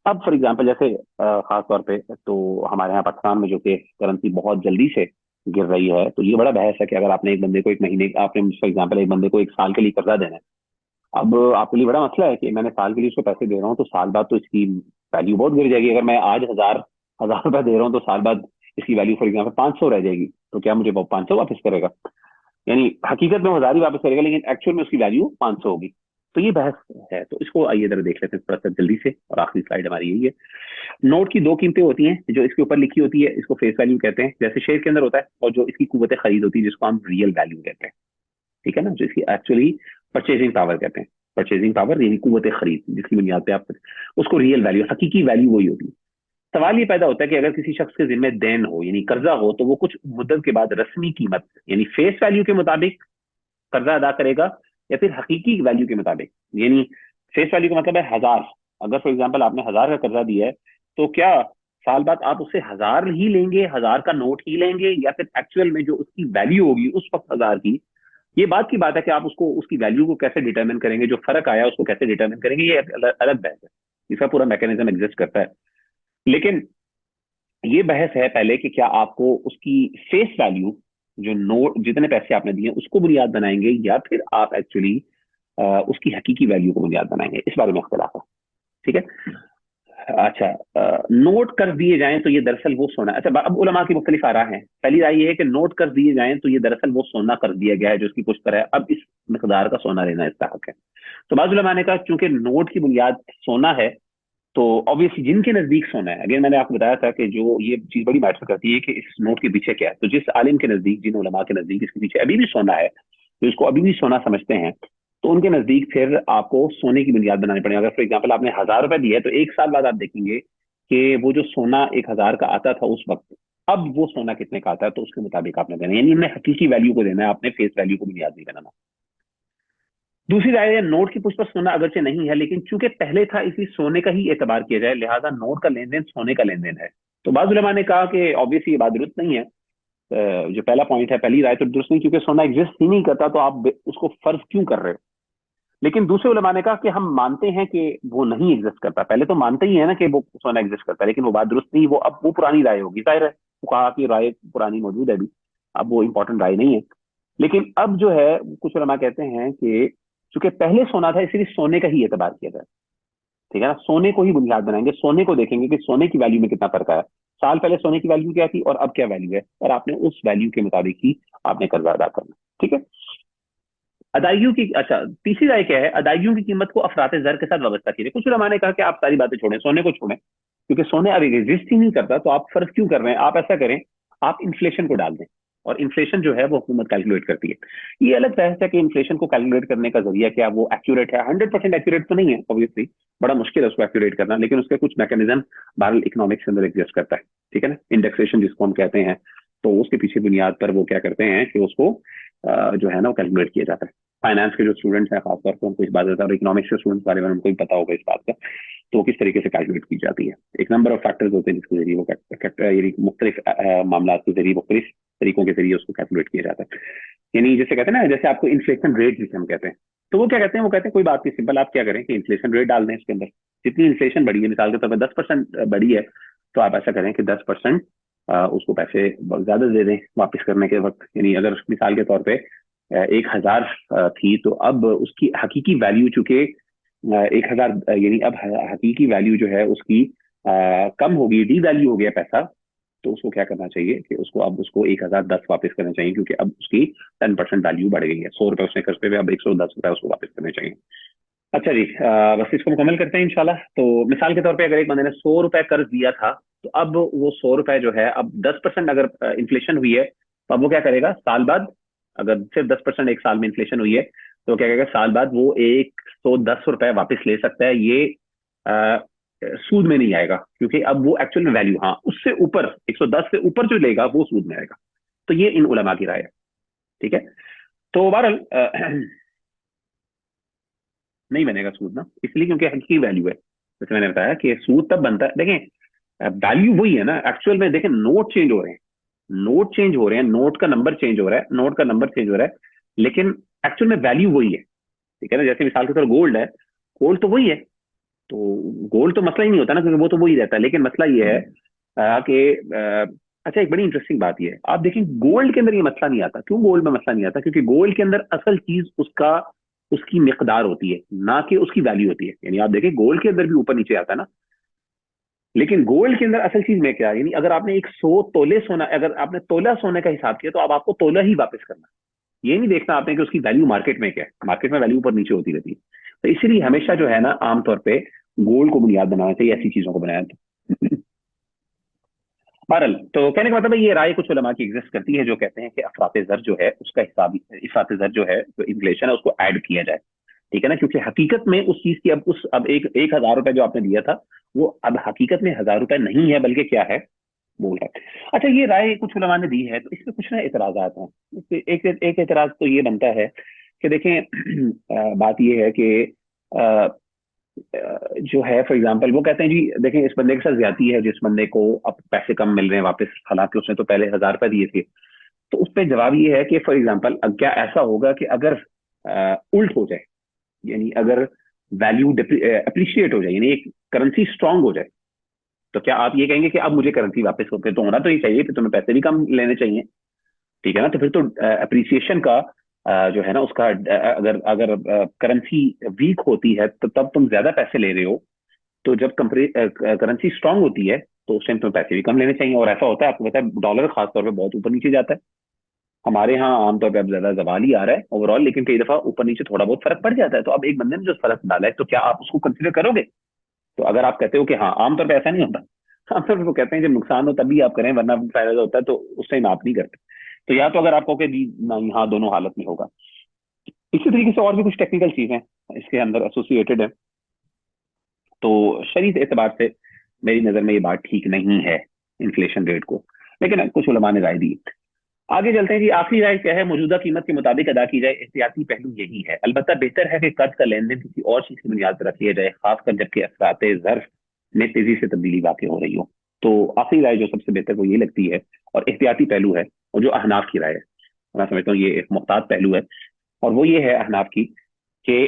अब फॉर एग्जांपल जैसे खास तौर पे तो हमारे यहाँ पाकिस्तान में जो कि करेंसी बहुत जल्दी से गिर रही है, तो ये बड़ा बहस है कि अगर आपने एक बंदे को एक महीने, आपने फॉर एग्जाम्पल एक बंदे को 1 साल के लिए कर्जा देना है, अब आपके लिए बड़ा मसला है कि मैंने साल के लिए उसको पैसे दे रहा हूँ, तो साल बाद तो इसकी वैल्यू बहुत गिर जाएगी। अगर मैं आज हजार रुपए दे रहा हूँ तो साल बाद इसकी वैल्यू फॉर एग्जाम्पल 500 रह जाएगी, तो क्या मुझे वो 500 वापस करेगा? यानी हकीकत में वो 1000 ही वापस करेगा, लेकिन एक्चुअल में उसकी वैल्यू 500 होगी। तो ये बहस है, तो इसको आइए जरा देख लेते हैं थोड़ा सा जल्दी से, और आखिरी स्लाइड हमारी यही है। नोट की दो कीमतें होती हैं जो इसके ऊपर लिखी होती है, इसको फेस वैल्यू कहते हैं, जैसे शेयर के अंदर होता है, और जो इसकी कुव्वत खरीद होती है जिसको हम रियल वैल्यू कहते हैं, ठीक है ना, जो इसकी एक्चुअली परचेजिंग पावर कहते हैं। परचेजिंग पावर यानी कुव्वत खरीद, जिसकी बुनियाद पे आप उसको रियल वैल्यू, हकीकी वैल्यू वही होती है। सवाल ये पैदा होता है कि अगर किसी शख्स के जिम्मे देन हो यानी कर्जा हो, तो वो कुछ मुद्दत के बाद रस्मी कीमत यानी फेस वैल्यू के मुताबिक कर्जा अदा करेगा या फिर हकीकी वैल्यू के मुताबिक। यानी फेस वैल्यू का मतलब है 1000, अगर फॉर एग्जांपल आपने 1000 का कर्जा दिया है, तो क्या साल बाद आप उससे 1000 ही लेंगे, 1000 का नोट ही लेंगे, या फिर एक्चुअल में जो उसकी वैल्यू होगी उस वक्त 1000 की, ये बात की बात है कि आप उसको उसकी वैल्यू को कैसे डिटरमिन करेंगे, जो फर्क आया उसको कैसे डिटरमिन करेंगे, ये अलग बहस है। इसका पूरा मैकेनिज्म एग्जिस्ट करता है, लेकिन ये बहस है पहले कि क्या आपको उसकी फेस वैल्यू, जो नोट जितने पैसे आपने दिए उसको बुनियाद बनाएंगे, या फिर आप एक्चुअली उसकी हकीकी वैल्यू को बुनियाद बनाएंगे, इस बारे में अख्तिलाफ है, ठीक है। अच्छा, नोट कर दिए जाएं तो ये दरअसल वो सोना। अच्छा, अब उलमा की मुख्तलिफ आरा हैं। पहली राय ये है कि नोट कर दिए जाएं तो ये दरअसल वो सोना कर दिया गया है जो इसकी पुश्त पर है, अब इस मकदार का सोना लेना इसका हक है। तो बाज़ उलमा ने कहा चूंकि नोट की बुनियाद सोना है, तो ऑब्वियसली जिनके नजदीक सोना है, अगेन मैंने आपको बताया था कि जो ये चीज बड़ी मैटर करती है कि इस नोट के पीछे क्या है, तो जिस आलिम के नजदीक, जिन उलमा के नजदीक इसके पीछे अभी भी सोना है, तो इसको अभी भी सोना समझते हैं, तो उनके नजदीक फिर आपको सोने की बुनियाद बनानी पड़ेगी। अगर फॉर एग्जाम्पल आपने 1000 रुपए दिए है, तो 1 साल बाद आप देखेंगे कि वो जो सोना 1000 का आता था उस वक्त, अब वो सोना कितने का आता है, तो उसके मुताबिक आपने देना, यानी हमने हकीकी वैल्यू को देना है, आपने फेस वैल्यू को बुनियाद नहीं बनाना। दूसरी राय है नोट की पुष्प पर सोना अगरचे नहीं है, लेकिन चूंकि पहले था इसलिए सोने का ही एतबार किया जाए, लिहाजा नोट का लेन देन सोने का लेन देन है। तो बाज़ उलमा ने कहा कि ऑब्वियसली ये बात दुरुस्त नहीं है, जो पहला पॉइंट है, पहली राय तो दुरुस्त नहीं, क्योंकि सोना एग्जिस्ट ही नहीं करता तो आप उसको फर्ज क्यों कर रहे हो। लेकिन दूसरे उलमा ने कहा कि हम मानते हैं कि वो नहीं एग्जिस्ट करता, पहले तो मानते ही है ना कि वो सोना एग्जिस्ट करता है, लेकिन वो बात दुरुस्त नहीं, वो अब वो पुरानी राय होगी, जाहिर है वो कहा कि राय पुरानी मौजूद है अभी, अब वो इंपॉर्टेंट राय नहीं है। लेकिन अब जो है कुछ उलमा कहते हैं कि चूंकि पहले सोना था इसलिए सोने का ही एतबार किया जाए, ठीक है ना, सोने को ही बुनियाद बनाएंगे, सोने को देखेंगे कि सोने की वैल्यू में कितना फर्क आया, साल पहले सोने की वैल्यू क्या थी और अब क्या वैल्यू है, और आपने उस वैल्यू के मुताबिक ही आपने कर्जा अदा करना, ठीक है। अदायगियों की, अच्छा तीसरी राय क्या है, अदायगियों की कीमत को अफरात जर के साथ व्यवस्था कीजिए। कुछ उलमा ने कहा कि आप सारी बातें छोड़ें, सोने को छोड़ें, क्योंकि सोने अब एग्जिस्ट ही नहीं करता तो आप फर्क क्यों कर रहे हैं। आप ऐसा करें, आप इन्फ्लेशन को डाल दें, और इन्फ्लेशन जो है वो हुकूमत कैलकुलेट करती है। ये अलग बहस है कि इन्फ्लेशन को कैलकुलेट करने का जरिया क्या वो एक्यूरेट है, 100% एक्यूरेट तो नहीं है ऑब्वियसली, बड़ा मुश्किल है उसको एक्यूरेट करना, लेकिन उसके कुछ मैकेनिज्म बहरहाल इकोनॉमिक्स के अंदर एग्जिस्ट करता है, ठीक है ना, इंडेक्सेशन जिसको हम कहते हैं। तो उसके पीछे बुनियाद पर वो क्या करते हैं कि उसको जो है ना वो कैलकुलेट किया जाता है। फाइनेंस के जो स्टूडेंट्स हैं खासतौर पर उनको इस बात का, और इकोनॉमिक्स के स्टूडेंट्स के बारे में उनको भी पता होगा इस बात का, तो वो किस तरीके से कैलकुलेट की जाती है। एक नंबर ऑफ फैक्टर्स होते हैं जिसके जरिए वो मुख्तलिफ मामला के जरिए मुख्तलिफ तरीकों के जरिए उसको कैलकुलेट किया जाता है। यानी जैसे कहते हैं ना, जैसे आपको इन्फ्लेशन रेट जिसे हम कहते हैं, तो वो क्या कहते हैं, वो कहते हैं कोई बात नहीं, सिंपल आप क्या करें कि इन्फ्लेशन रेट डाल दें इसके अंदर, जितनी इन्फ्लेशन बढ़ी है, मिसाल के तौर पर 10% बढ़ी है, तो आप ऐसा करें कि 10% उसको पैसे ज्यादा दे दें वापस करने के वक्त। यानी अगर मिसाल के तौर पर 1,000 थी, तो अब उसकी हकीकी वैल्यू चूंकि 1,000, यानी अब हकीकी वैल्यू जो है उसकी कम होगी, डी वैल्यू हो गया पैसा, तो उसको क्या करना चाहिए कि उसको अब उसको 1,010 वापस करना चाहिए, क्योंकि अब उसकी 10% वैल्यू बढ़ गई है, 100 रुपए उसने खर्च पे, अब 110 रुपए उसको वापस करने चाहिए। अच्छा जी, बस इसको मुकम्मल करते हैं इंशाल्लाह। तो मिसाल के तौर पे अगर एक बंदे ने 100 रुपए कर्ज दिया था, तो अब वो 100 रुपए जो है, अब 10% अगर इन्फ्लेशन हुई है, तो अब वो क्या करेगा साल बाद, अगर सिर्फ 10% एक साल में इन्फ्लेशन हुई है, तो क्या करेगा साल बाद वो 110 रुपए वापस ले सकता है। ये अ, सूद में नहीं आएगा, क्योंकि अब वो एक्चुअल में वैल्यू, हाँ उससे ऊपर 110 से ऊपर जो लेगा वो सूद में आएगा। तो ये इन उलमा की राय है, ठीक है। तो बहरहाल नहीं बनेगा सूद ना, इसलिए क्योंकि हकीकी वैल्यू है। जैसे मैंने बताया कि सूद तब बनता है, देखें वैल्यू वही है ना एक्चुअल में, देखें नोट चेंज हो रहे हैं, नोट चेंज हो रहे हैं, नोट का नंबर चेंज हो रहा है, नोट का नंबर चेंज हो रहा है, लेकिन एक्चुअल में वैल्यू वही है, ठीक है ना। जैसे मिसाल के तौर गोल्ड है, गोल्ड तो वही है, तो गोल्ड तो मसला ही नहीं होता ना, क्योंकि वो तो वही रहता है। लेकिन मसला ये है कि अच्छा एक बड़ी इंटरेस्टिंग बात ये है, आप देखें गोल्ड के अंदर ये मसला नहीं आता। क्यों गोल्ड में मसला नहीं आता? क्योंकि गोल्ड के अंदर असल चीज उसका उसकी मिकदार होती है, ना कि उसकी वैल्यू होती है। यानी आप देखें गोल्ड के अंदर भी ऊपर नीचे आता है ना, लेकिन गोल्ड के अंदर असल चीज में क्या है, यानी अगर आपने 100 तोले सोना, अगर आपने तोला सोने का हिसाब किया, तो अब आपको तोला ही वापस करना, ये नहीं देखना आपने कि उसकी वैल्यू मार्केट में क्या है। मार्केट में वैल्यू ऊपर नीचे होती रहती है, तो इसलिए हमेशा जो है ना आमतौर पे गोल्ड को बुनियाद बनाना चाहिए, ऐसी चीजों को बनाया तो बहरहाल, तो कहने का मतलब है ये राय कुछ उलमा की एग्जिस्ट करती है, जो कहते हैं कि अफरात जर जो है उसका हिसाब, इफरात जर जो है, जो इन्फ्लेशन है उसको ऐड किया जाए, ठीक है ना, क्योंकि हकीकत में उस चीज की अब एक 1,000 रुपए जो आपने दिया था, वो अब हकीकत में 1,000 रुपए नहीं है, बल्कि क्या है, बोल रहा है। अच्छा ये राय कुछ उलमा ने दी है, तो इसमें कुछ ना एतराजात हैं। एक एतराज तो ये बनता है कि देखें बात ये है कि अ, जो है फॉर एग्जाम्पल वो कहते हैं जी देखें इस बंदे के साथ ज्यादती है, जिस बंदे को अब पैसे कम मिल रहे हैं वापस, हालांकि उसने तो पहले 1,000 रुपए दिए थे। तो उस पर जवाब ये है कि फॉर एग्जाम्पल क्या ऐसा होगा कि अगर उल्ट हो जाए, यानी अगर वैल्यू अप्रिशिएट हो जाए, यानी एक करेंसी स्ट्रांग हो जाए, तो क्या आप ये कहेंगे कि अब मुझे करेंसी वापस होते तो होना तो ये चाहिए, फिर तुम्हें पैसे भी कम लेने चाहिए, ठीक है ना। तो फिर तो अप्रिसिएशन का जो है ना उसका अगर अगर करेंसी वीक होती है तो तब तुम ज्यादा पैसे ले रहे हो, तो जब करेंसी स्ट्रांग होती है तो उस टाइम तुम्हें पैसे भी कम लेने चाहिए। और ऐसा होता है, आपको पता है डॉलर खासतौर पे बहुत ऊपर नीचे जाता है। हमारे यहाँ आमतौर पे अब ज्यादा जवाल ही आ रहा है ओवरऑल, लेकिन कई दफा ऊपर नीचे थोड़ा बहुत फर्क पड़ जाता है। तो अब एक बंदे ने जो फर्क डाला है, तो क्या आप उसको कंसिडर करोगे? तो अगर आप कहते हो कि हाँ, आमतौर पर ऐसा नहीं होता, आमतौर पर वो कहते हैं जब नुकसान हो तभी आप करें, वरना फायदा होता है तो उस टाइम आप नहीं करते। तो या तो अगर आप कहोगे जी नहीं, हाँ दोनों हालत में होगा। इसी तरीके से और भी कुछ टेक्निकल चीजें इसके अंदर एसोसिएटेड है। तो शरीयत एतबार से मेरी नजर में ये बात ठीक नहीं है इन्फ्लेशन रेट को, लेकिन कुछ उलमा ने राय दी। आगे चलते हैं जी, आखिरी राय क्या है, मौजूदा कीमत के मुताबिक अदा की जाए, एहतियाती पहलू यही है। अलबत्ता बेहतर है कि कर्ज का लेन देन किसी और चीज की बुनियाद पर रख लिया जाए, खासकर जबकि असरात ज़र्फ में तेजी से तब्दीली वाक़ हो रही हो। तो आखिरी राय जो सबसे बेहतर वो ये लगती है, और एहतियाती पहलू है और जो अहनाफ की राय है, मैं समझता हूँ ये एक मुख्तार पहलू है, और वो ये है अहनाफ की कि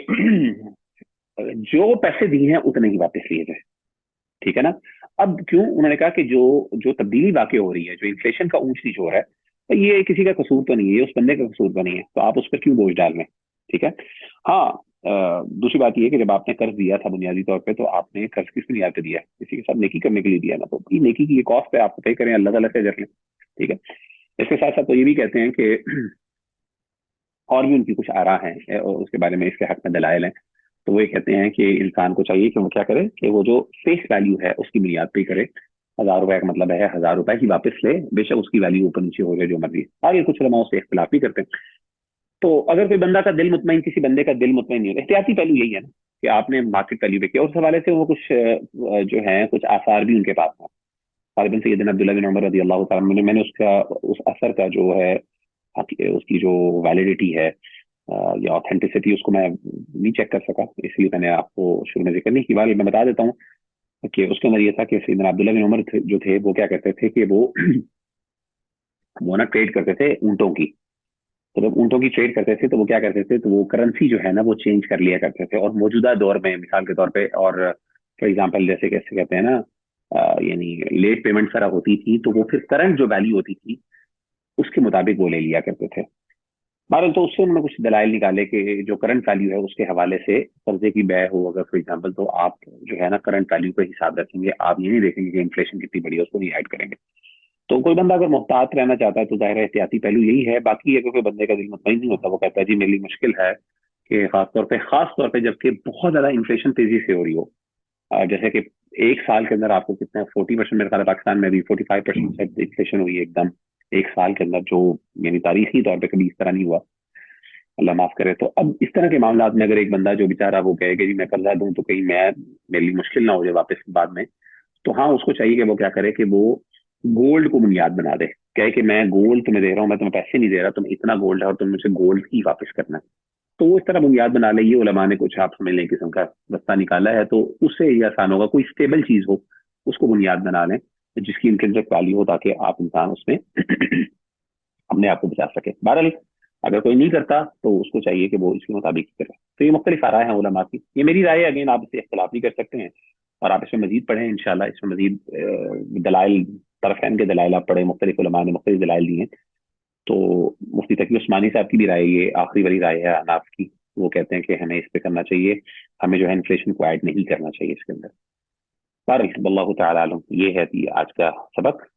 जो पैसे दिए हैं उतने ही वापस लिए जाए, ठीक है ना। अब क्यों, उन्होंने कहा कि जो जो तब्दीली वाकई हो रही है, जो इन्फ्लेशन का ऊंच नीच हो रहा है, तो ये किसी का कसूर तो नहीं है, ये उस बंदे का कसूर तो नहीं है, तो आप उस पर क्यों बोझ डाल रहे हैं, ठीक है। हाँ, दूसरी बात ये है कि जब आपने कर्ज दिया था बुनियादी तौर पे, तो आपने कर्ज किस बुनियाद पे दिया है, किसी के साथ नेकी करने के लिए दिया ना, तो ये नेकी की कॉस्ट पे आप पे करें, अल्लाह ताला से अजर लें, ठीक है। इसके साथ साथ तो ये भी कहते हैं कि और भी उनकी कुछ आरा हैं और उसके बारे में, इसके हक में दलाइल हैं। तो वो ये कहते हैं कि इंसान को चाहिए कि वो क्या करे, कि वो जो फेस वैल्यू है उसकी बुनियाद पे ही करे। 1000 रुपए का मतलब है 1000 रुपए ही वापस ले, बेशक उसकी वैल्यू ऊपर नीचे हो जाए जो मर्जी। आगे कुछ उलमा उससे इख्तिलाफ भी करते हैं। तो अगर कोई बंदा का दिल मुतमईन, किसी बंदे का दिल मुतमईन नहीं होता, एहतियाती पहलू यही है ना कि आपने मार्केट वैल्यू पे किया, और उस हवाले से वो कुछ जो है कुछ आसार भी उनके पास हैं। गालिबन सैयदना अब्दुल्लाह बिन उमर रज़ी अल्लाह तआला, मैंने उसका उस असर का जो है उसकी जो वैलिडिटी है या ऑथेंटिसिटी, उसको मैं नहीं चेक कर सका, इसलिए मैंने आपको शुरू में जिक्र नहीं की। बात मैं बता देता हूँ कि उसके अंदर ये था कि सैयदना अब्दुल्लाह बिन उमर जो थे वो क्या कहते थे कि वो ना ट्रेड करते थे ऊंटों की। तो जब ऊंटों की ट्रेड करते थे तो वो क्या करते थे, तो वो करेंसी जो है ना वो चेंज कर लिया करते थे, और मौजूदा दौर में मिसाल के तौर पे, और फॉर एग्जांपल जैसे कैसे कहते हैं ना, यानी लेट पेमेंट सारा होती थी, तो वो फिर करंट जो वैल्यू होती थी उसके मुताबिक वो ले लिया करते थे। बहरहाल तो उससे उन्होंने कुछ दलाइल निकाले कि जो करंट वैल्यू है उसके हवाले से कर्जे की बै हो अगर फॉर एग्जांपल, तो आप जो है ना करंट वैल्यू पे हिसाब रखेंगे, आप ये नहीं देखेंगे कि इन्फ्लेशन कितनी बड़ी है, उसको नहीं ऐड करेंगे। तो कोई बंदा अगर मोहतात रहना चाहता है तो जाहिर है एहतियाती पहलू यही है। बाकी अगर कोई बंदे का दिल मुतमईन नहीं होता, वो कहता है जी मेरी मुश्किल है, कि खास तौर पे जबकि बहुत ज्यादा इन्फ्लेशन तेजी से हो रही हो, जैसे कि एक साल के अंदर आपको कितना 40% मेरे ख्याल है पाकिस्तान में भी 45% इन्फ्लेशन हुई है एकदम एक साल के अंदर, जो यानी तारीखी तौर पे कभी इस तरह नहीं हुआ, अल्लाह माफ करे। तो अब इस तरह के मामला में अगर एक बंदा जो बेचारा वो कहे कि जी मैं कर्जा दूं तो कहीं मैं मेरे लिए मुश्किल ना हो जाए वापस बाद में, तो हाँ उसको चाहिए कि वो क्या करे कि वो गोल्ड को बुनियाद बना दे, कहे कि मैं गोल्ड तुम्हें दे रहा हूँ, मैं तुम्हें पैसे नहीं दे रहा, तुम इतना गोल्ड है और तुम मुझे गोल्ड ही वापस करना है। तो वो इस तरह बुनियाद बना ले, ये उलमा ने कुछ आप समझ लें किस्म का रास्ता निकाला है, तो उससे ये आसान होगा। कोई स्टेबल चीज हो उसको बुनियाद बना लें जिसकी इंट्रिंसिक वैल्यू हो, ताकि आप इंसान उसमें अपने आप को बचा सके। बहरहाल अगर कोई नहीं करता तो उसको चाहिए कि वो इसके मुताबिक ही करे। तो ये मुख्तलिफ राय हैं उलमा की, ये मेरी राय है, अगेन आप इससे इख्तलाफ नहीं कर सकते हैं, और आप इसमें मजीद पढ़ें इंशाल्लाह, इसमें मजीद दलाइल, तरफैन के दलाइल आप पढ़े, मुख्तलिफ उलमा ने मुख्तलिफ दलाइल दिए हैं। तो मुफ्ती तकी उस्मानी साहब की भी राय, ये आखिरी वाली राय है अहनाफ की, वो कहते हैं कि हमें इस पे करना चाहिए, हमें जो है इन्फ्लेशन को ऐड नहीं करना चाहिए इसके अंदर। बहरहाल वल्लाहु तआला आलम, ये है आज का सबक।